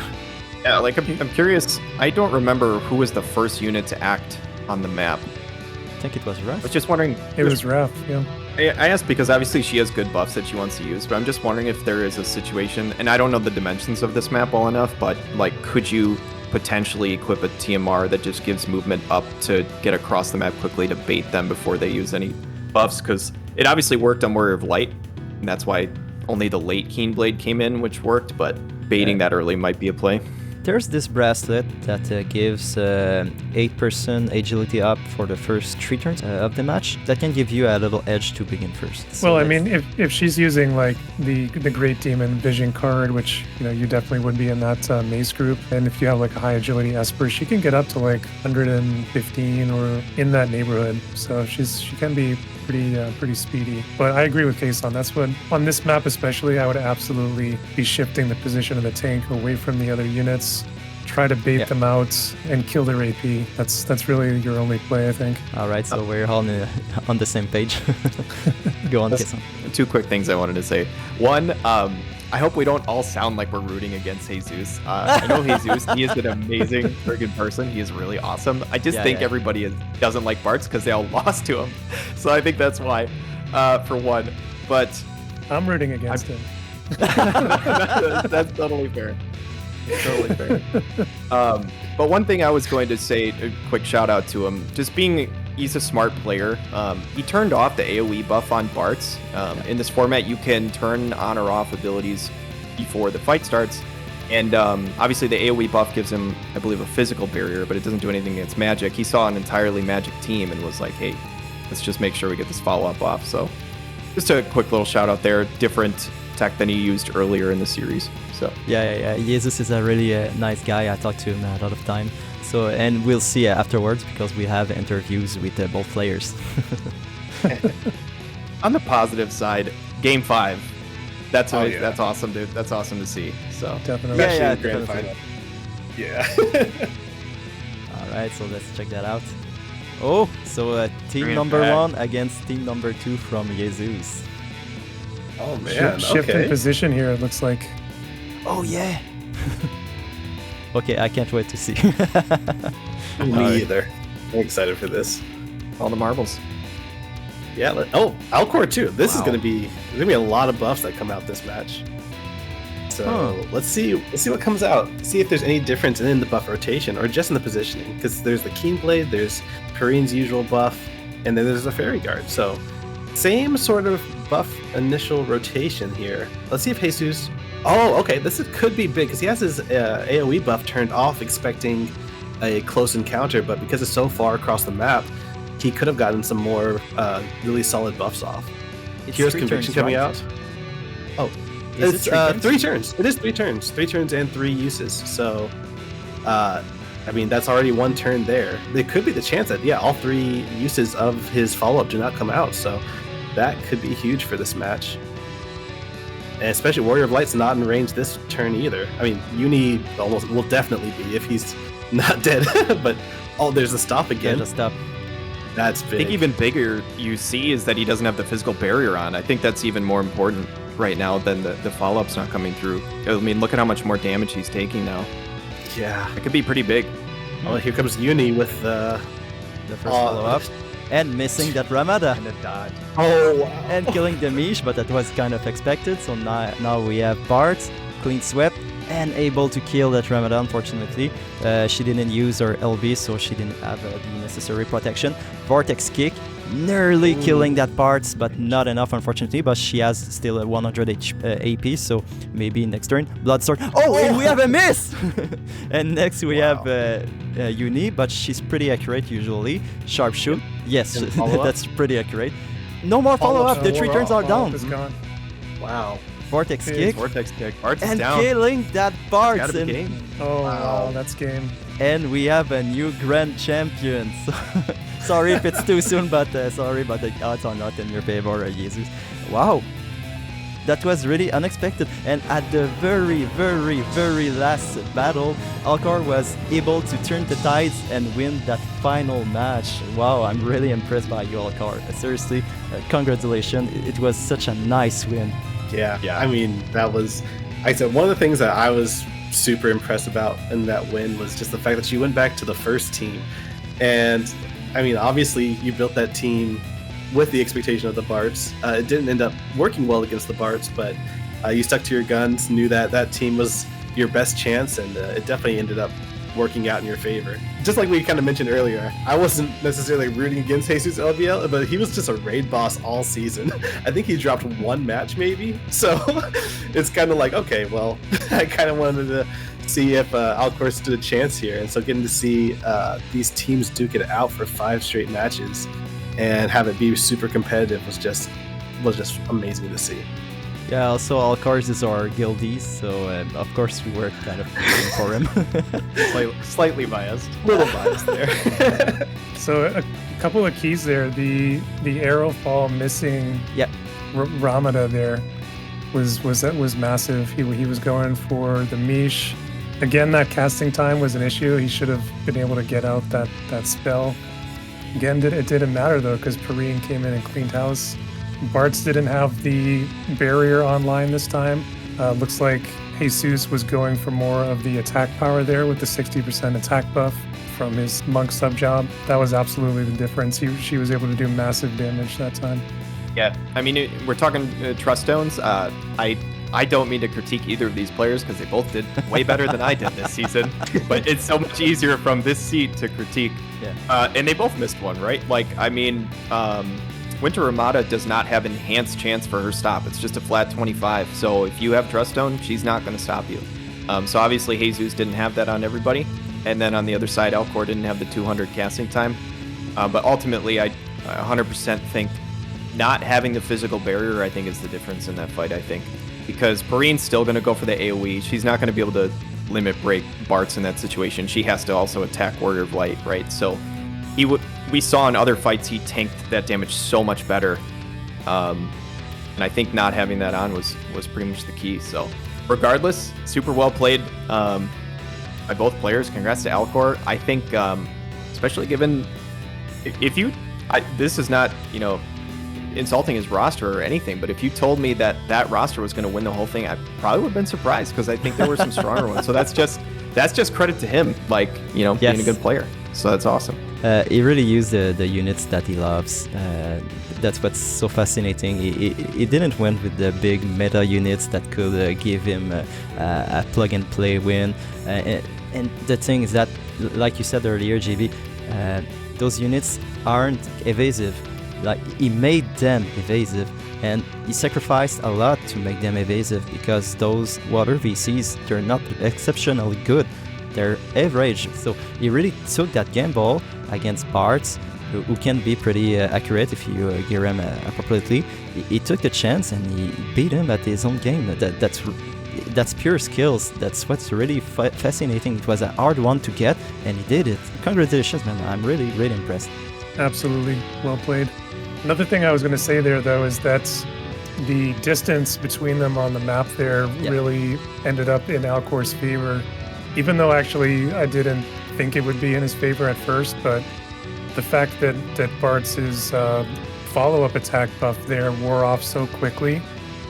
Yeah, like I'm curious, I don't remember who was the first unit to act on the map. I think it was Raph. I was just wondering. It was Raph, yeah. I asked because obviously she has good buffs that she wants to use, but I'm just wondering if there is a situation, and I don't know the dimensions of this map well enough, but like, could you potentially equip a TMR that just gives movement up to get across the map quickly to bait them before they use any buffs? Because it obviously worked on Warrior of Light, and that's why only the late Keenblade came in, which worked, but baiting that early might be a play. There's this bracelet that gives 8% agility up for the first 3 turns of the match. That can give you a little edge to begin first. So well, I mean, if she's using like the Great Demon Vision card, which you definitely would be in that mace group, and if you have like a high agility Esper, she can get up to like 115 or in that neighborhood. So she can be pretty speedy. But I agree with Ksaun. That's what, on this map especially, I would absolutely be shifting the position of the tank away from the other units, try to bait them out and kill their AP. That's really your only play, I think. All right, so we're all on the same page. Go on, Ksaun. 2 quick things I wanted to say. One, I hope we don't all sound like we're rooting against Jesus. I know Jesus, he is an amazing friggin' person. He is really awesome. I just think everybody doesn't like Bartz because they all lost to him. So I think that's why, for one. But I'm rooting against him. That's totally fair. Totally fair. But one thing I was going to say, a quick shout out to him, he's a smart player. He turned off the AoE buff on Bartz. In this format, you can turn on or off abilities before the fight starts. And obviously the AoE buff gives him, I believe, a physical barrier, but it doesn't do anything against magic. He saw an entirely magic team and was like, hey, let's just make sure we get this follow-up off. So just a quick little shout out there. Different tech than he used earlier in the series. So yeah. Jesus is a really nice guy. I talked to him a lot of time. So, and we'll see afterwards because we have interviews with both players. On the positive side, Game 5. That's awesome, dude. That's awesome to see. So definitely. Grand final. Yeah. All right, so let's check that out. Oh, so team Grand number back. 1 against team number 2 from Jesus. Oh man. Shift in position here, it looks like. Oh yeah. Okay, I can't wait to see. Me either. I'm excited for this. All the marbles. Yeah. Alkor too. This is Wow. gonna be a lot of buffs that come out this match. So let's see what comes out. See if there's any difference in the buff rotation or just in the positioning. Because there's the Keen Blade, there's Perrine's usual buff, and then there's the Fairy Guard. So same sort of buff initial rotation here. Let's see if Jesus. Oh, okay. Could be big because he has his AOE buff turned off, expecting a close encounter. But because it's so far across the map, he could have gotten some more really solid buffs off. It's Hero's 3 Conviction turns, coming right? out. Oh, Is it's it 3 turns? 3 turns. It is 3 turns. 3 turns and 3 uses. So, I mean, that's already 1 turn there. There could be the chance that, all 3 uses of his follow-up do not come out. So that could be huge for this match. And especially Warrior of Light's not in range this turn either. I mean, Uni almost will definitely be if he's not dead. But, there's a stop Yeah, again. just stop. That's I big. think even bigger you see is that he doesn't have the physical barrier on. I think that's even more important right now than the follow-up's not coming through. I mean, look at how much more damage he's taking now. Yeah. It could be pretty big. Well, here comes Uni with the The first follow-up. And missing that Ramada. And the dodge. Oh, wow. And killing the Mish, but that was kind of expected. So now we have Bart, clean swept, and able to kill that Ramada, unfortunately. She didn't use her LB, so she didn't have the necessary protection. Vortex kick, nearly killing that Bart, but not enough, unfortunately. But she has still a 100 AP, so maybe next turn. Bloodstorm. Oh, and we have a miss! And next we have Uni, but she's pretty accurate usually. Sharpshoot. Yes, And follow-up? that's pretty accurate. No more follow-up. The 3 turns are Follow-up down. is gone. Wow. Vortex Okay, kick. Vortex kick. Arts is And down. killing that Bart. Gotta be And, game. Oh, Wow. wow, that's game. and we have a new grand champion. So sorry if it's too soon, but sorry, but the odds are not in your favor, Jesus. Wow. That was really unexpected. And at the very, very, very last battle, Alkor was able to turn the tides and win that final match. Wow, I'm really impressed by you, Alkor. Seriously, congratulations. It was such a nice win. Yeah. Yeah. I mean, that was, like I said, one of the things that I was super impressed about in that win was just the fact that you went back to the first team. And I mean, obviously, you built that team with the expectation of the Barts. It didn't end up working well against the Barts, but you stuck to your guns, knew that that team was your best chance, and it definitely ended up working out in your favor. Just like we kind of mentioned earlier, I wasn't necessarily rooting against Jesuslbl, but he was just a raid boss all season. I think he dropped 1 match maybe, so it's kind of like, okay, well, I kind of wanted to see if Alkor stood a chance here, and so getting to see these teams duke it out for 5 straight matches and have it be super competitive was just amazing to see. Yeah, also Alkor is our guildies, so of course we were kind of rooting for him. Slightly biased. Little biased there. So a couple of keys there. The arrow fall missing. Yep. Ramada there was massive. He was going for the Mish. Again, that casting time was an issue. He should have been able to get out that spell. Again, it didn't matter though, because Perrine came in and cleaned house. Bart's didn't have the barrier online this time. Looks like Jesus was going for more of the attack power there with the 60% attack buff from his monk sub job. That was absolutely the difference. She was able to do massive damage that time. Yeah, I mean, we're talking Trust Stones. I don't mean to critique either of these players because they both did way better than I did this season. But it's so much easier from this seat to critique. Yeah. And they both missed one, right? Like, I mean, Winter Ramada does not have enhanced chance for her stop. It's just a flat 25. So if you have Trust Stone, she's not going to stop you. So obviously Jesus didn't have that on everybody. And then on the other side, Alkor didn't have the 200 casting time. But ultimately, I 100% think not having the physical barrier, I think, is the difference in that fight, I think. Because Perrine's still going to go for the AoE. She's not going to be able to limit break Bart's in that situation. She has to also attack Warrior of Light, right? So we saw in other fights he tanked that damage so much better. And I think not having that on was pretty much the key. So regardless, super well played by both players. Congrats to Alkor. I think, especially given this is not, insulting his roster or anything, but if you told me that roster was going to win the whole thing, I probably would have been surprised because I think there were some stronger ones. So that's just that's just credit to him, like, you know, being a good player. So that's awesome. He really used the units that he loves. That's what's so fascinating. He didn't win with the big meta units that could give him a plug-and-play win. And the thing is that, like you said earlier, JB, those units aren't evasive. Like, he made them evasive, and he sacrificed a lot to make them evasive, because those water VCs, they're not exceptionally good. They're average. So he really took that gamble against Bards, who can be pretty accurate if you gear him appropriately. He took the chance and he beat him at his own game. That's pure skills. That's what's really fascinating. It was a hard one to get, and he did it. Congratulations, man. I'm really, really impressed. Absolutely. Well played. Another thing I was going to say there, though, is that the distance between them on the map there really ended up in Alkor's favor, even though actually I didn't think it would be in his favor at first, but the fact that Bart's follow-up attack buff there wore off so quickly,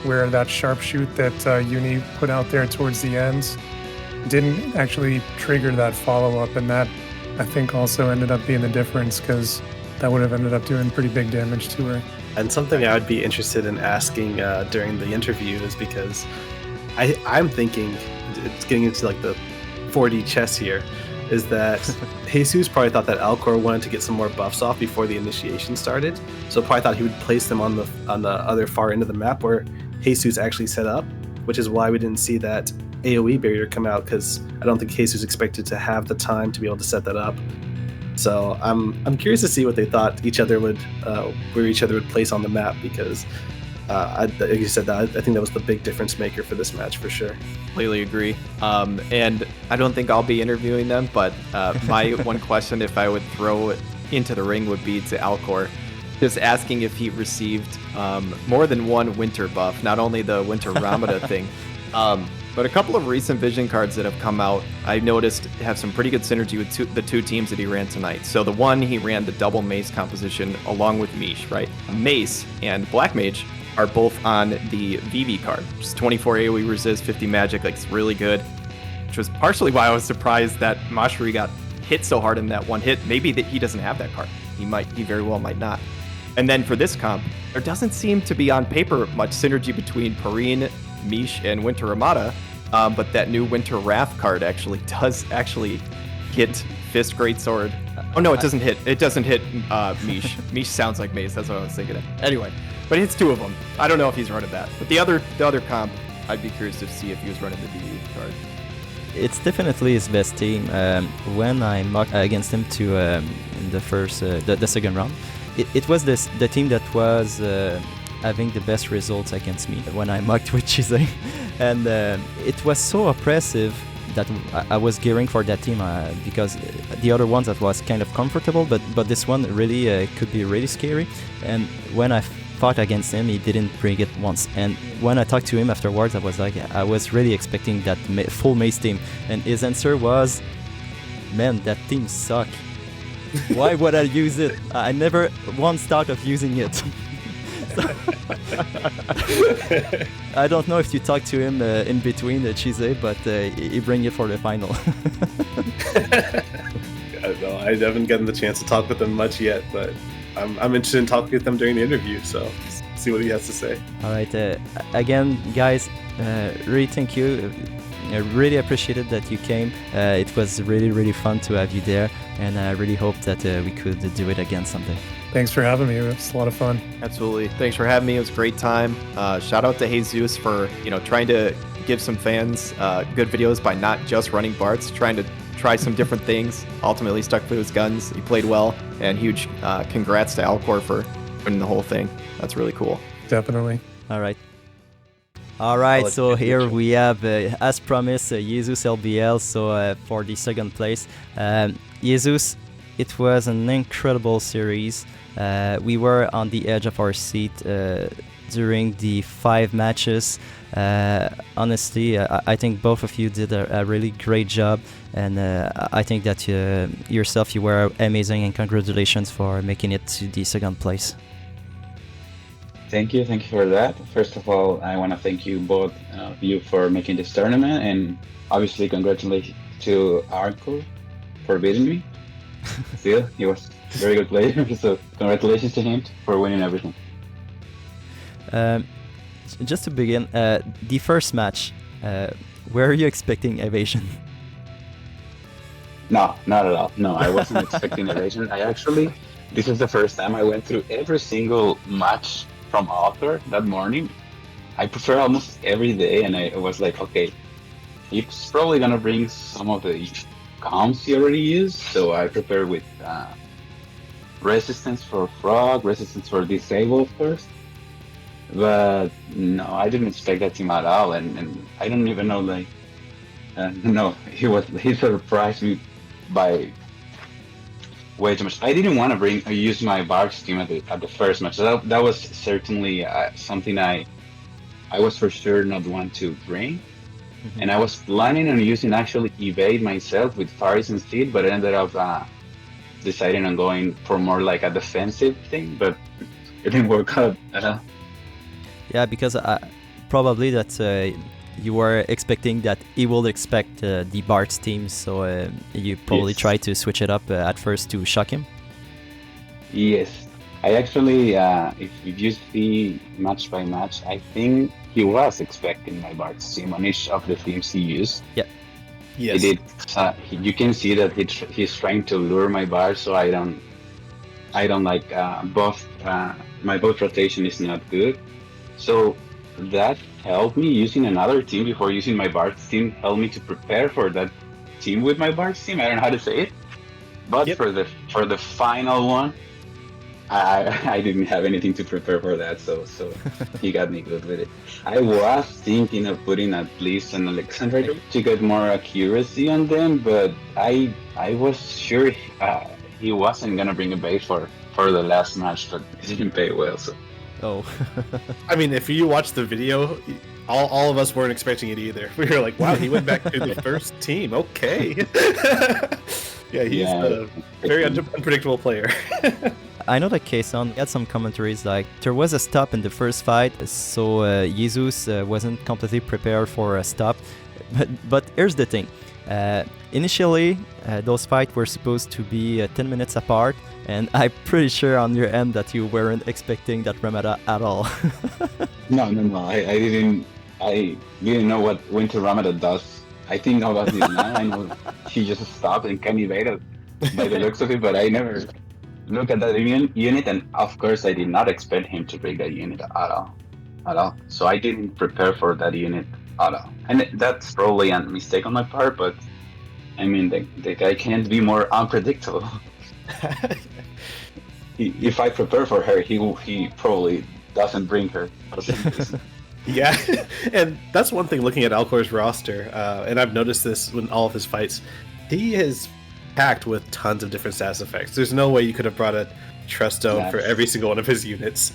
where that sharpshoot that Uni put out there towards the ends didn't actually trigger that follow-up, and that, I think, also ended up being the difference, because that would have ended up doing pretty big damage to her. And something I would be interested in asking during the interview is because I'm thinking, it's getting into like the 4D chess here, is that Jesus probably thought that Alkor wanted to get some more buffs off before the initiation started, so probably thought he would place them on the other far end of the map where Jesus actually set up, which is why we didn't see that AoE barrier come out, because I don't think Jesus expected to have the time to be able to set that up. So I'm curious to see what they thought each other would where each other would place on the map, because like you said, that I think that was the big difference maker for this match for sure. Completely agree. And I don't think I'll be interviewing them, but my one question, if I would throw it into the ring, would be to Alkor, just asking if he received more than one winter buff, not only the winter Ramada thing, but a couple of recent vision cards that have come out, I noticed have some pretty good synergy with the two teams that he ran tonight. So the one, he ran the double Mace composition along with Mish, right? Mace and Black Mage are both on the VV card, which is 24 AoE resist, 50 magic, like, it's really good. Which was partially why I was surprised that Mashri got hit so hard in that one hit. Maybe that he doesn't have that card. He very well might not. And then for this comp, there doesn't seem to be on paper much synergy between Perrine, Mish, and Winter Ramada, but that new Winter Wrath card actually does hit Fist Greatsword. Oh no, it doesn't hit. It doesn't hit Mish. Mish sounds like Mace. That's what I was thinking of. Anyway, but it hits two of them. I don't know if he's running that. But the other comp, I'd be curious to see if he was running the DD card. It's definitely his best team. When I mocked against him in the second round, it was the team that was having the best results against me when I mocked with Chise. And it was so oppressive that I was gearing for that team, because the other ones that was kind of comfortable, but this one really could be really scary. And when I fought against him, he didn't bring it once. And when I talked to him afterwards, I was like, I was really expecting that full Mace team, and his answer was, man, that team suck. Why would I use it? I never once thought of using it. I don't know if you talked to him in between Chise, but he bring it for the final. I don't know. I haven't gotten the chance to talk with him much yet, but I'm interested in talking with him during the interview, so see what he has to say. All right. Again, guys, really thank you. I really appreciated that you came. It was really, really fun to have you there, and I really hope that we could do it again someday. Thanks for having me. It was a lot of fun. Absolutely. Thanks for having me. It was a great time. Shout out to Jesus for trying to give some fans good videos by not just running Barts, trying to try some different things. Ultimately stuck to his guns. He played well, and huge congrats to Alkor for winning the whole thing. That's really cool. Definitely. All right, so here we have, as promised, Jesuslbl, so for the second place. Jesus, it was an incredible series. We were on the edge of our seat during the 5 matches. Honestly, I think both of you did a really great job, and I think that yourself, you were amazing, and congratulations for making it to the second place. Thank you for that. First of all, I want to thank you both of you for making this tournament, and obviously to Alkor for beating me. Still, he was a very good player, so congratulations to him for winning everything. Just to begin, the first match, were you expecting evasion? No, not at all. No, I wasn't expecting evasion. This is the first time I went through every single match from Alkor that morning. I prefer almost every day, and I was like, okay, he's probably gonna bring some of the comms he already used, so I prepare with resistance for frog, resistance for disable, of course. But no, I didn't expect that team at all, and I don't even know, like, no, he surprised me by way too much. I didn't want to use my Barks team at the first match. So that was certainly something I was for sure not want to bring. Mm-hmm. And I was planning on using actually evade myself with Faris and Seed, but I ended up deciding on going for more like a defensive thing, but it didn't work out at all. Yeah, because probably that you were expecting that he will expect the Bart's team, so you probably tried to switch it up at first to shock him. Yes, I actually, if you see match by match, I think he was expecting my Bart's team on each of the themes he used. Yeah. Yes. He did. You can see that he's trying to lure my Bart, so I don't like buff. My buff rotation is not good, so that helped me using another team before using my Bart's team. Helped me to prepare for that team with my Bart's team. I don't know how to say it, but for the final one, I didn't have anything to prepare for that, so he got me good with it. I was thinking of putting at least an Alexander to get more accuracy on them, but I was sure he wasn't gonna bring a bait for the last match, but it didn't pay well. So. Oh. I mean, if you watch the video, all of us weren't expecting it either. We were like, wow, he went back to the first team. Okay. Yeah, he's a very unpredictable player. I know that Ksaun had some commentaries like there was a stop in the first fight, so Jesus wasn't completely prepared for a stop. But here's the thing. Initially, those fights were supposed to be 10 minutes apart, and I'm pretty sure on your end that you weren't expecting that Ramada at all. No. I didn't know what Winter Ramada does. I think about it now. I know she just stopped and can evade it by the looks of it, but I never look at that unit, and of course I did not expect him to break that unit at all. So I didn't prepare for that unit at all, and that's probably a mistake on my part. But I mean, the guy can't be more unpredictable. If I prepare for her, he probably doesn't bring her. Yeah, and that's one thing looking at Alkor's roster, and I've noticed this in all of his fights. He is packed with tons of different status effects. There's no way you could have brought a Trust Stone for every single one of his units.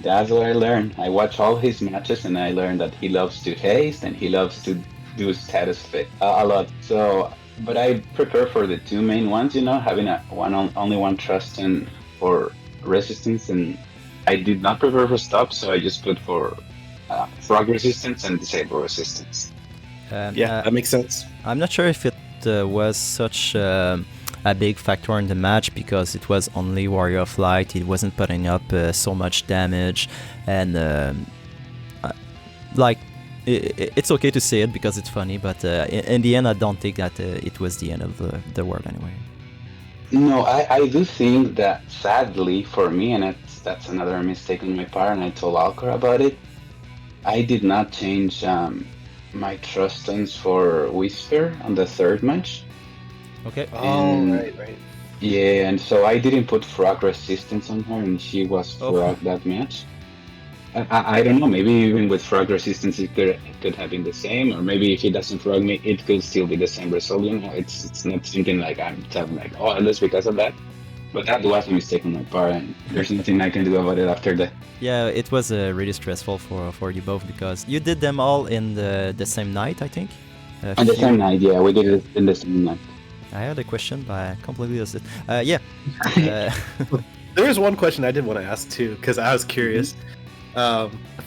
That's what I learned. I watch all his matches, and I learned that he loves to haste and he loves to do status effect a lot. So, but I prepare for the two main ones, having only one Trust Stone for resistance, and I did not prepare for stop, so I just put for frog resistance and disable resistance. That makes sense. I'm not sure if it was such a big factor in the match because it was only Warrior of Light. It wasn't putting up so much damage, and it's okay to say it because it's funny, but in the end I don't think that it was the end of the world anyway. No, I do think that sadly for me, and that's another mistake on my part, and I told Alkor about it, I did not change my Trust Stones for Whisper on the third match. Okay. Right. Yeah, and so I didn't put frog resistance on her, and she was frog that match. I don't know, maybe even with frog resistance it could have been the same, or maybe if he doesn't frog me, it could still be the same result. It's not something like I'm telling like, oh, that's because of that. But that was a mistake on my part, and there's nothing I can do about it after that. Yeah, it was really stressful for you both because you did them all in the same night, I think. On the same night, yeah, we did it in the same night. I had a question, but I completely lost it. Yeah. There is one question I did want to ask too, because I was curious.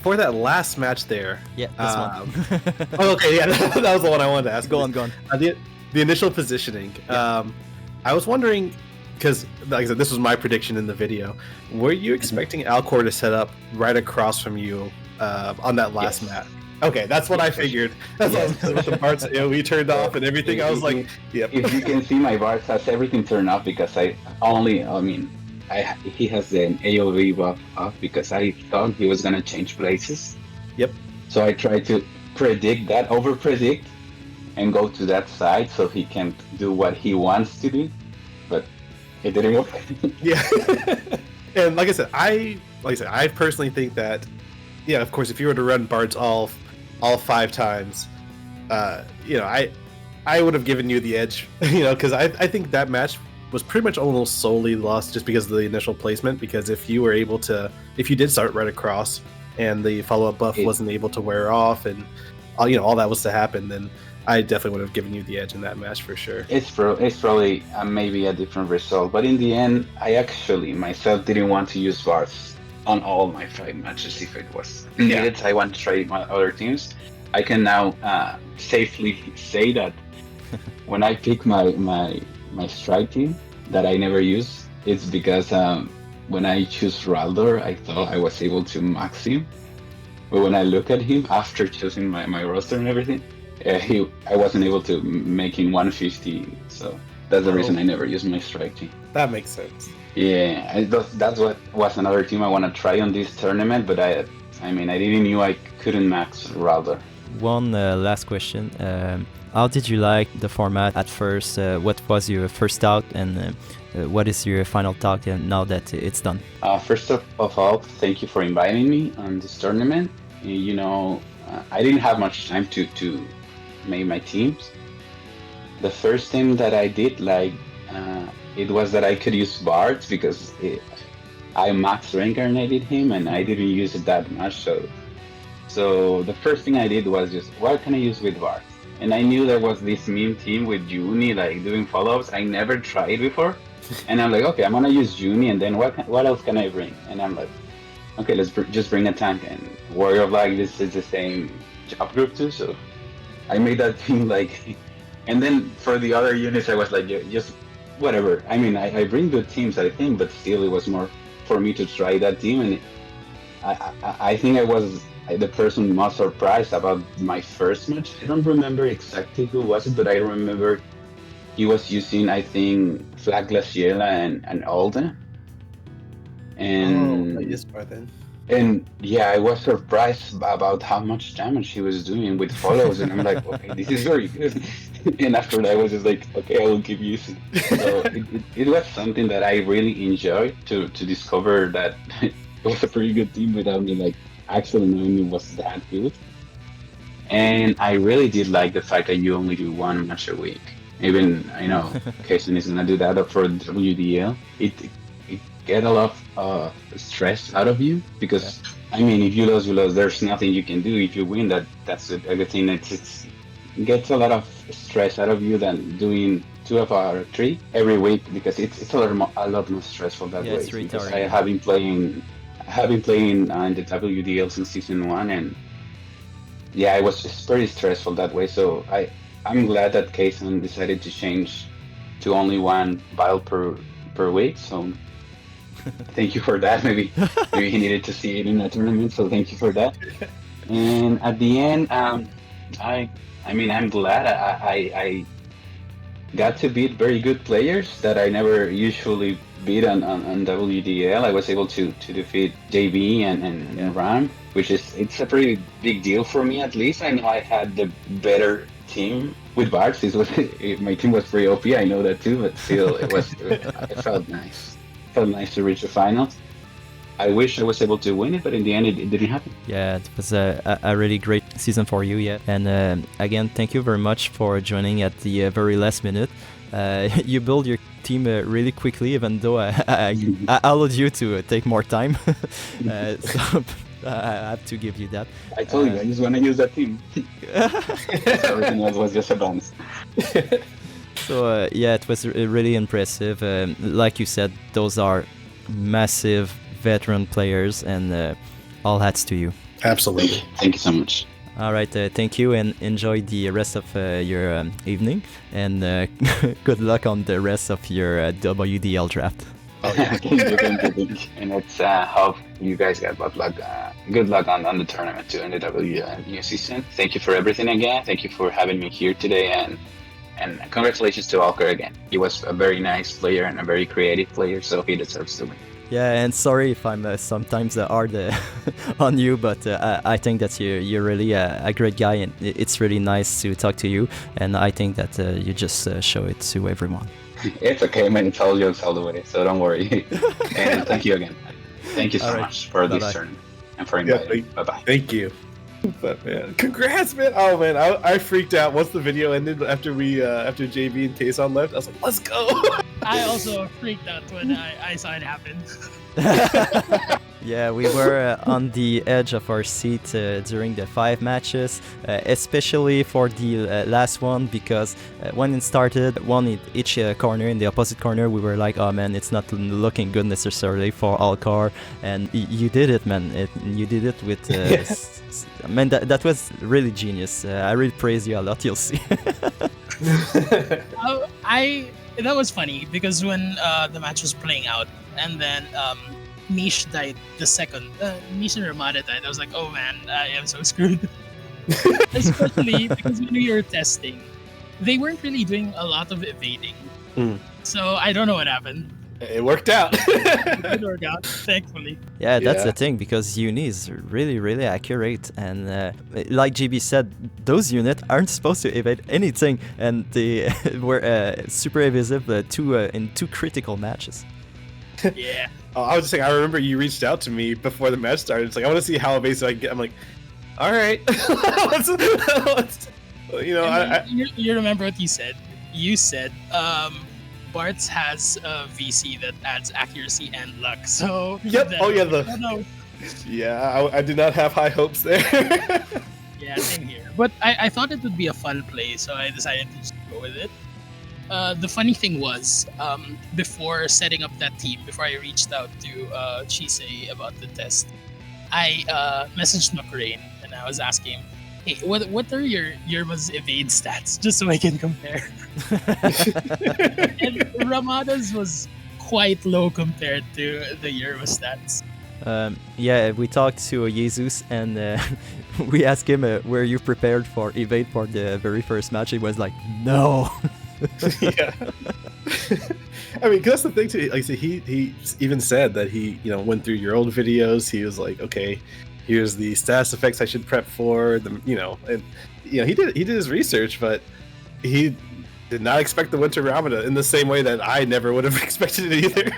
For that last match there. Yeah, this one. Okay, yeah, that was the one I wanted to ask. Go on. The the initial positioning. I was wondering, because like I said, this was my prediction in the video. Were you expecting Alkor to set up right across from you on that last map? Okay, that's what I figured. That's what with the parts AoE turned off and everything. I was like, yep. If you can see, my bars has everything turned off because he has an AoE buff off because I thought he was gonna change places. Yep. So I tried to predict that, over-predict, and go to that side so he can do what he wants to do, but it didn't work. Yeah. And like I said, I personally think that, yeah, of course, if you were to run Bards all 5 times, I would have given you the edge, because I think that match was pretty much almost solely lost just because of the initial placement. Because if you did start right across and the follow-up buff wasn't able to wear off and all that was to happen, then I definitely would have given you the edge in that match for sure. It's probably maybe a different result, but in the end, I actually myself didn't want to use Bards on all my 5 matches if it was needed. I want to try my other teams. I can now safely say that when I pick my strike team that I never use, it's because when I choose Raldor, I thought I was able to max him. But when I look at him after choosing my roster and everything, I wasn't able to make him 150. So that's the reason I never use my strike team. That makes sense. Yeah, that's what was another team I want to try on this tournament, but I didn't knew I couldn't max Raldor. One last question. How did you like the format at first? What was your first thought, and what is your final thought now that it's done? First of all, thank you for inviting me on this tournament. I didn't have much time to make my teams. The first thing that I did, it was that I could use Bards because I max reincarnated him and I didn't use it that much. So the first thing I did was just, what can I use with Bards? And I knew there was this meme team with Juni, doing follow-ups. I never tried before. And I'm like, okay, I'm gonna use Juni, and then what else can I bring? And I'm like, okay, let's just bring a tank. And Warrior of Light, this is the same job group too, so I made that team and then for the other units, I was like, just whatever. I bring good teams, I think, but still it was more for me to try that team. And I think I was the person most surprised about my first match. I don't remember exactly who was it, but I remember he was using, I think, Flag Glaciela and Alda. And yes, then. And yeah, I was surprised about how much damage he was doing with follows, and I'm like, okay, this is very good. And after that, I was just like, okay, I will keep using. So it was something that I really enjoyed to discover that it was a pretty good team without me actually knowing it was that good. And I really did like the fact that you only do 1 match a week. Even I know Ksaun is gonna do that for WDL. It get a lot of stress out of you because if you lose, you lose. There's nothing you can do. If you win, that's a good thing. It gets a lot of stress out of you than doing 2 or 3 every week because it's a lot more stressful that way. It's retarded. I have been playing in the WDL since season 1, and yeah, it's pretty stressful that way. So I'm glad that Ksaun decided to change to only 1 battle per week. So thank you for that. Maybe he needed to see it in a tournament, so thank you for that. And at the end, I'm glad I got to beat very good players that I never usually beat on WDL. I was able to defeat JB and Ram, which it's a pretty big deal for me. At least I know I had the better team with Bards. My team was pretty OP. I know that too, but still, it felt nice. Felt nice to reach the finals. I wish I was able to win it, but in the end, it didn't happen. Yeah, it was a really great season for you, yeah. And again, thank you very much for joining at the very last minute. You build your team really quickly, even though I allowed you to take more time. So I have to give you that. I told you, I just want to use that team. Everything else was just a bonus. So yeah, it was really impressive. Like you said, those are massive veteran players, and all hats to you. Absolutely. Thank you so much. All right, thank you, and enjoy the rest of your evening, and good luck on the rest of your WDL draft. Oh yeah, thank you. And it's hope you guys get good luck on the tournament too in the new season. Thank you for everything again. Thank you for having me here today, and congratulations to Alkor again. He was a very nice player and a very creative player, so he deserves to win. Yeah, and sorry if I'm sometimes hard on you, but I think that you're really a great guy, and it's really nice to talk to you, and I think that you just show it to everyone. It's okay, man. It's all jokes all the way, so don't worry. And thank you again. Thank you so much for this turn and for inviting. Bye-bye. Thank you. But man, congrats, man! Oh man, I freaked out once the video ended after JB and Ksaun left. I was like, let's go! I also freaked out when I saw it happen. Yeah, we were on the edge of our seat during the 5 matches, especially for the last one, because when it started, one in each corner, in the opposite corner, we were like, oh man, it's not looking good necessarily for Alkor, and you did it, man. You did it with... man, that was really genius. I really praise you a lot, you'll see. That was funny, because when the match was playing out, and then... Niche died the second. Niche and Ramada died. I was like, oh man, I am so screwed. Especially because when we were testing, they weren't really doing a lot of evading. So I don't know what happened. It worked out. It worked out, thankfully. Yeah, that's the thing, because Uni is really, really accurate, and like JB said, those units aren't supposed to evade anything, and they were super evasive in 2 critical matches. Yeah. Oh, I was just saying, I remember you reached out to me before the match started. It's like, I want to see how evasive I can get. I'm like, all right. You remember what you said? You said, Bart's has a VC that adds accuracy and luck. So yep. Oh yeah. Yeah, I did not have high hopes there. Yeah, same here. But I thought it would be a fun play, so I decided to just go with it. The funny thing was, before setting up that team, before I reached out to Chisei about the test, I messaged McRain and I was asking him, hey, what are your Yerma's evade stats, just so I can compare. And Ramada's was quite low compared to the Yerma stats. Yeah, we talked to Jesus, and we asked him, were you prepared for evade for the very first match? He was like, no. Yeah. I mean, cause that's the thing too. Like, so he even said that he went through your old videos. He was like, okay, here's the status effects I should prep for. He did his research, but he did not expect the Winter Ramada in the same way that I never would have expected it either.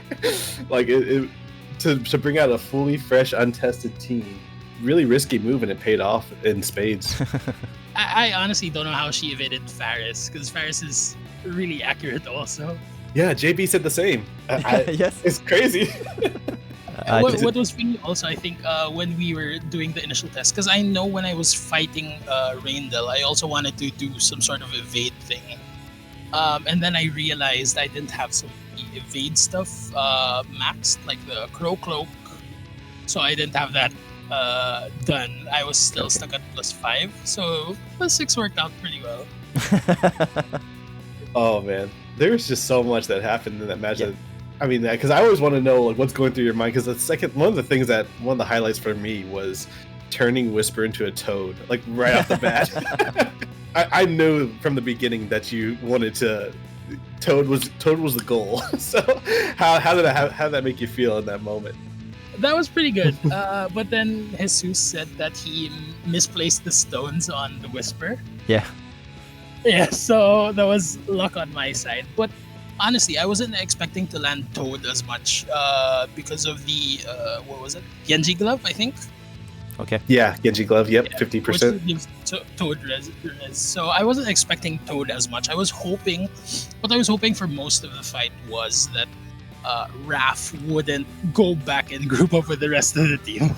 Like to bring out a fully fresh, untested team, really risky move, and it paid off in spades. I honestly don't know how she evaded Faris, because Faris is really accurate also. Yeah, JB said the same. Yes. It's crazy. What was funny also, I think, when we were doing the initial test, because I know when I was fighting Reyndell, I also wanted to do some sort of evade thing. And then I realized I didn't have some evade stuff maxed, like the Crow Cloak. So I didn't have that done. I was still stuck at +5, so +6 worked out pretty well. Oh man, there's just so much that happened in that match. Yeah. I mean, because I always want to know like what's going through your mind. Because one of the highlights for me was turning Whisper into a toad, like right off the bat. I knew from the beginning that you wanted to. Toad was the goal. So how did that make you feel in that moment? That was pretty good. But then Jesus said that he misplaced the stones on the Whisper. Yeah. Yeah, so that was luck on my side. But honestly, I wasn't expecting to land Toad as much because of the, what was it? Genji Glove, I think? Okay. Yeah, Genji Glove, yep, 50%. Which gives Toad res. So I wasn't expecting Toad as much. What I was hoping for most of the fight was that Raph wouldn't go back and group up with the rest of the team.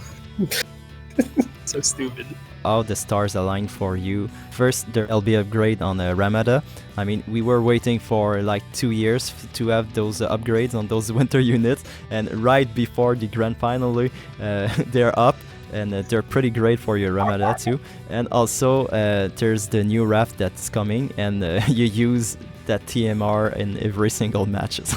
So stupid. All the stars aligned for you. First, the LB upgrade on Ramada. I mean, we were waiting for like 2 years to have those upgrades on those winter units, and right before the grand finale, they're up. and they're pretty great for your Ramada too. And also, there's the new raft that's coming, and you use that TMR in every single matches.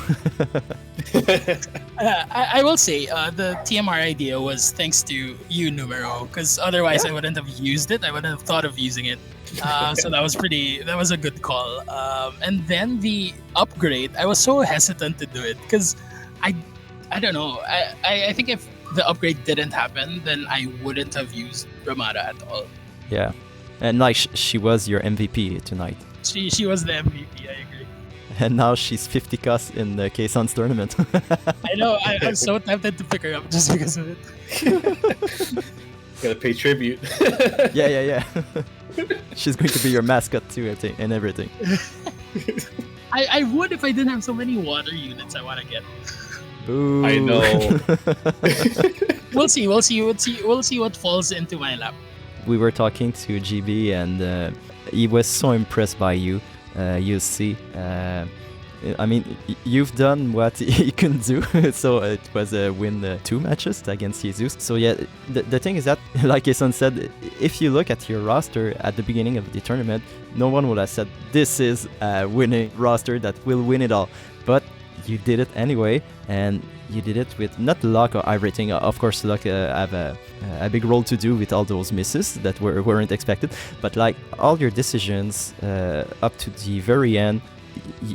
I will say the TMR idea was thanks to you, Numero, because otherwise I wouldn't have used it. I wouldn't have thought of using it. So that was a good call. And then the upgrade, I was so hesitant to do it because I don't know. I think if the upgrade didn't happen, then I wouldn't have used Ramada at all. Yeah, and like she was your MVP tonight. She was the MVP. I agree. And now she's 50 costs in the Ksaun's tournament. I know. I'm so tempted to pick her up just because of it. Gotta pay tribute. Yeah. She's going to be your mascot too, I think, and everything. I would if I didn't have so many water units I want to get. Ooh. I know. We'll see what falls into my lap. We were talking to GB, and he was so impressed by you. You see, I mean, you've done what he couldn't do. So it was a win 2 matches against Jesus. So yeah, the thing is that, like Ksaun said, if you look at your roster at the beginning of the tournament, no one would have said this is a winning roster that will win it all. But you did it anyway, and you did it with not luck or everything. Of course, luck have a big role to do with all those misses that weren't expected. But like all your decisions up to the very end,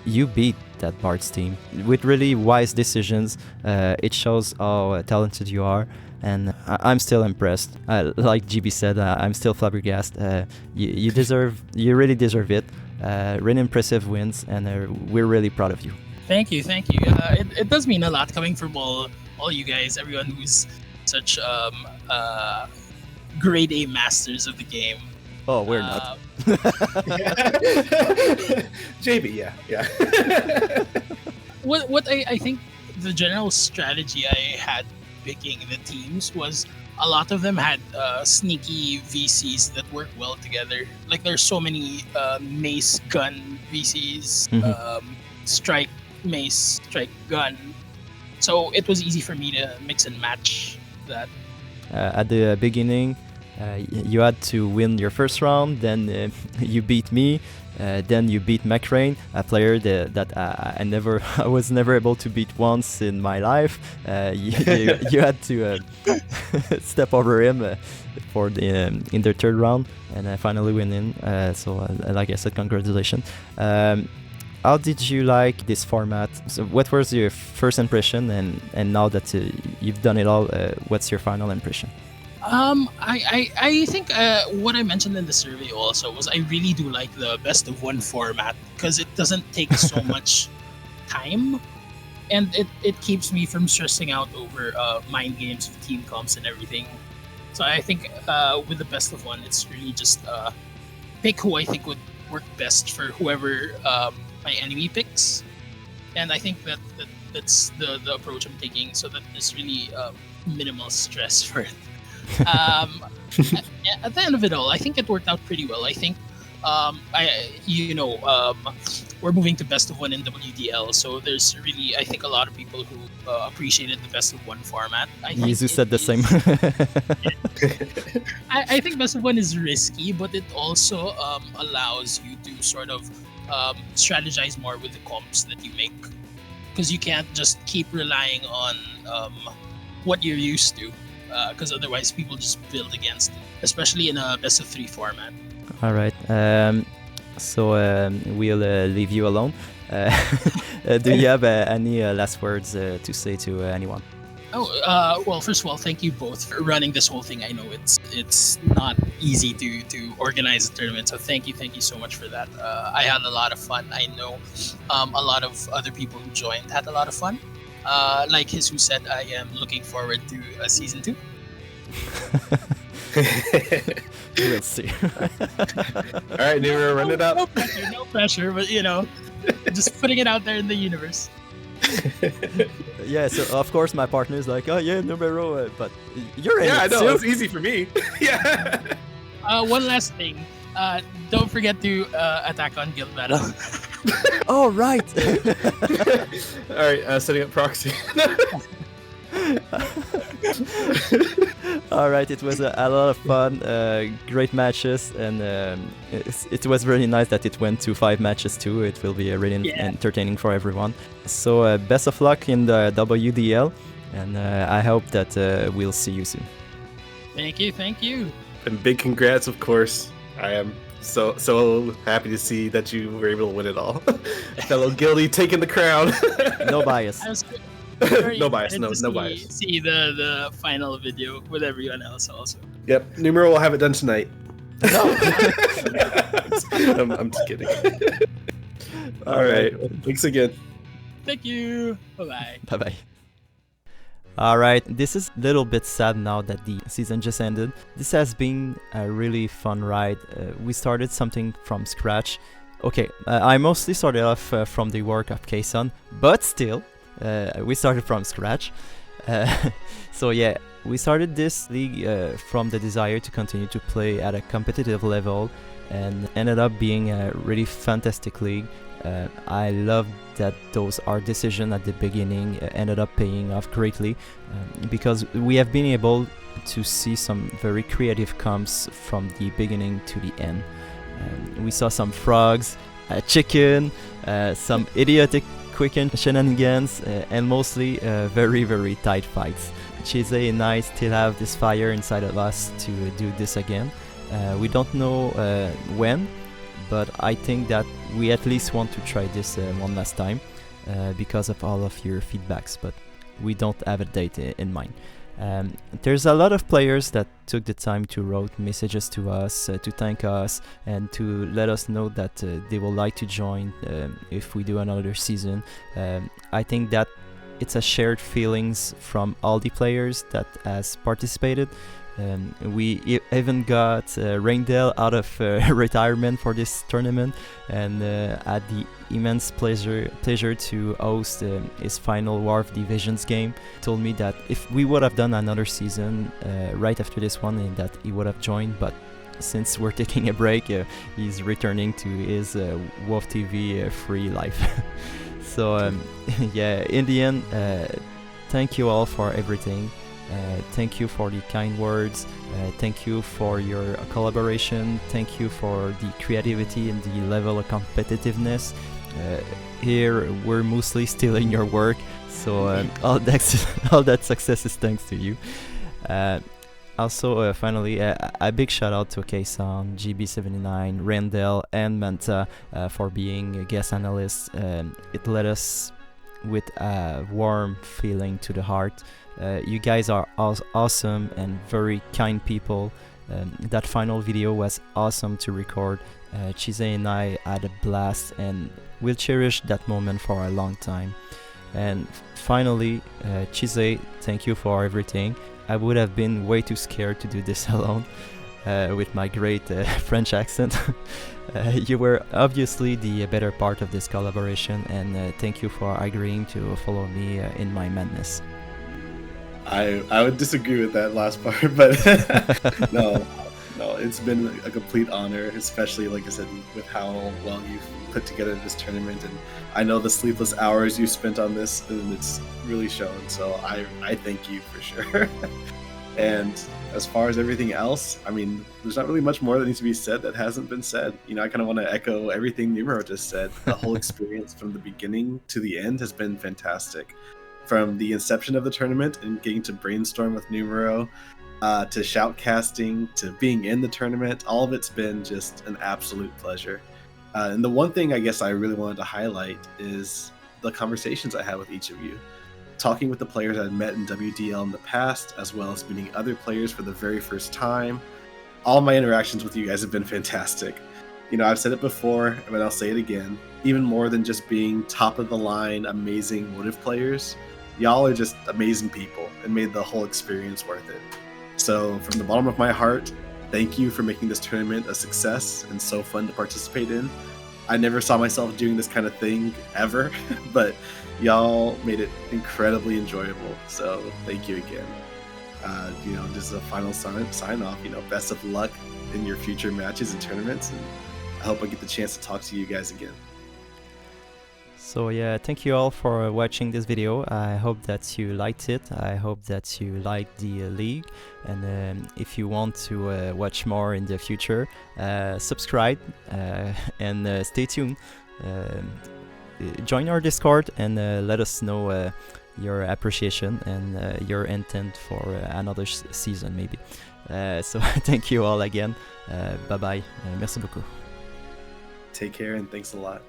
you beat that Bards team with really wise decisions. It shows how talented you are, and I'm still impressed. Like GB said, I'm still flabbergasted. You really deserve it. Really impressive wins, and we're really proud of you. Thank you. It does mean a lot coming from all you guys, everyone who's such grade A masters of the game. Oh, we're not. JB, yeah. What I think the general strategy I had picking the teams was a lot of them had sneaky VCs that work well together. Like there's so many mace gun VCs, strike mace, strike gun. So it was easy for me to mix and match that. At the beginning, you had to win your first round, then you beat me, then you beat McRain, a player that I was never able to beat once in my life. You had to step over him for in the third round, and I finally win in. So like I said, congratulations. How did you like this format? So what was your first impression, and now that you've done it all, what's your final impression? I think what I mentioned in the survey also was I really do like the best of one format because it doesn't take so much time, and it keeps me from stressing out over mind games with team comps and everything. So I think with the best of one, it's really just pick who I think would work best for whoever my enemy picks, and I think that's the approach I'm taking, so that there's really minimal stress for it. At the end of it all, I think it worked out pretty well. I think we're moving to best of one in WDL, so there's really, I think, a lot of people who appreciated the best of one format. Jesus said the same. I think best of one is risky, but it also allows you to sort of strategize more with the comps that you make, because you can't just keep relying on what you're used to, because otherwise people just build against it, especially in a best of 3 format. All right, so we'll leave you alone. Do you have any last words to say to anyone? Well, first of all, thank you both for running this whole thing. I know it's not easy to organize a tournament, so thank you so much for that. I had a lot of fun. I know a lot of other people who joined had a lot of fun. Like Jesus said, I am looking forward to season 2. We'll see. All right, Nero, run it up. No pressure, but just putting it out there in the universe. Yeah, so of course my partner is like, oh yeah, numero, but you're in it. Yeah, I know, too. it's easy for me. Yeah. One last thing. Don't forget to attack on Guild Battle. Oh, right. All right, setting up proxy. All right, it was a lot of fun, great matches, and it was really nice that it went to 5 matches too. It will be really entertaining for everyone. So best of luck in the WDL, and I hope that we'll see you soon. Thank you. And big congrats, of course. I am so happy to see that you were able to win it all. Fellow Guilty taking the crown. No bias. No bias. No bias. See the final video with everyone else also. Yep, Numero will have it done tonight. No. I'm just kidding. All right. Thanks again. Thank you. Bye-bye. Bye-bye. Alright, this is a little bit sad now that the season just ended. This has been a really fun ride. We started something from scratch. Okay, I mostly started off from the work of Ksaun, but still, we started from scratch. So yeah, we started this league from the desire to continue to play at a competitive level, and ended up being a really fantastic league. I love that those our decisions at the beginning ended up paying off greatly, because we have been able to see some very creative comps from the beginning to the end. We saw some frogs, a chicken, some idiotic quicken shenanigans, and mostly very tight fights. Chise and I still have this fire inside of us to do this again. We don't know when, but I think that we at least want to try this one last time because of all of your feedbacks, but we don't have a date in mind. There's a lot of players that took the time to write messages to us, to thank us, and to let us know that they would like to join if we do another season. I think that it's a shared feelings from all the players that has participated. We even got Raindale out of retirement for this tournament, and had the immense pleasure to host his final War of Divisions game. Told me that if we would have done another season right after this one, that he would have joined, but since we're taking a break, he's returning to his WoW TV free life. So yeah, in the end, thank you all for everything. Thank you for the kind words, thank you for your collaboration, thank you for the creativity and the level of competitiveness. Here we're mostly stealing your work, so all that success is thanks to you. Also, finally, a big shout out to Ksaun, JB79, Randall, and Manta for being guest analysts. It led us with a warm feeling to the heart. You guys are awesome and very kind people. That final video was awesome to record. Chise and I had a blast, and we'll cherish that moment for a long time. And finally, Chise, thank you for everything. I would have been way too scared to do this alone with my great French accent. You were obviously the better part of this collaboration, and thank you for agreeing to follow me in my madness. I would disagree with that last part, but no, it's been a complete honor, especially, like I said, with how well you've put together this tournament, and I know the sleepless hours you spent on this, and it's really shown, so I thank you for sure. And as far as everything else, I mean, there's not really much more that needs to be said that hasn't been said. You know, I kind of want to echo everything Numero just said. The whole experience from the beginning to the end has been fantastic. From the inception of the tournament and getting to brainstorm with Numero, to shoutcasting, to being in the tournament, all of it's been just an absolute pleasure. And the one thing I guess I really wanted to highlight is the conversations I had with each of you. Talking with the players I'd met in WDL in the past, as well as meeting other players for the very first time. All my interactions with you guys have been fantastic. You know, I've said it before, but I'll say it again. Even more than just being top of the line, amazing motive players, y'all are just amazing people and made the whole experience worth it. So from the bottom of my heart, thank you for making this tournament a success and so fun to participate in. I never saw myself doing this kind of thing ever, but y'all made it incredibly enjoyable. So thank you again. You know, just a final sign off, you know, best of luck in your future matches and tournaments. And I hope I get the chance to talk to you guys again. So yeah, thank you all for watching this video. I hope that you liked it. I hope that you liked the league, and if you want to watch more in the future, subscribe and stay tuned. Join our Discord and let us know your appreciation and your intent for another season maybe. So thank you all again. Bye bye. Merci beaucoup. Take care and thanks a lot.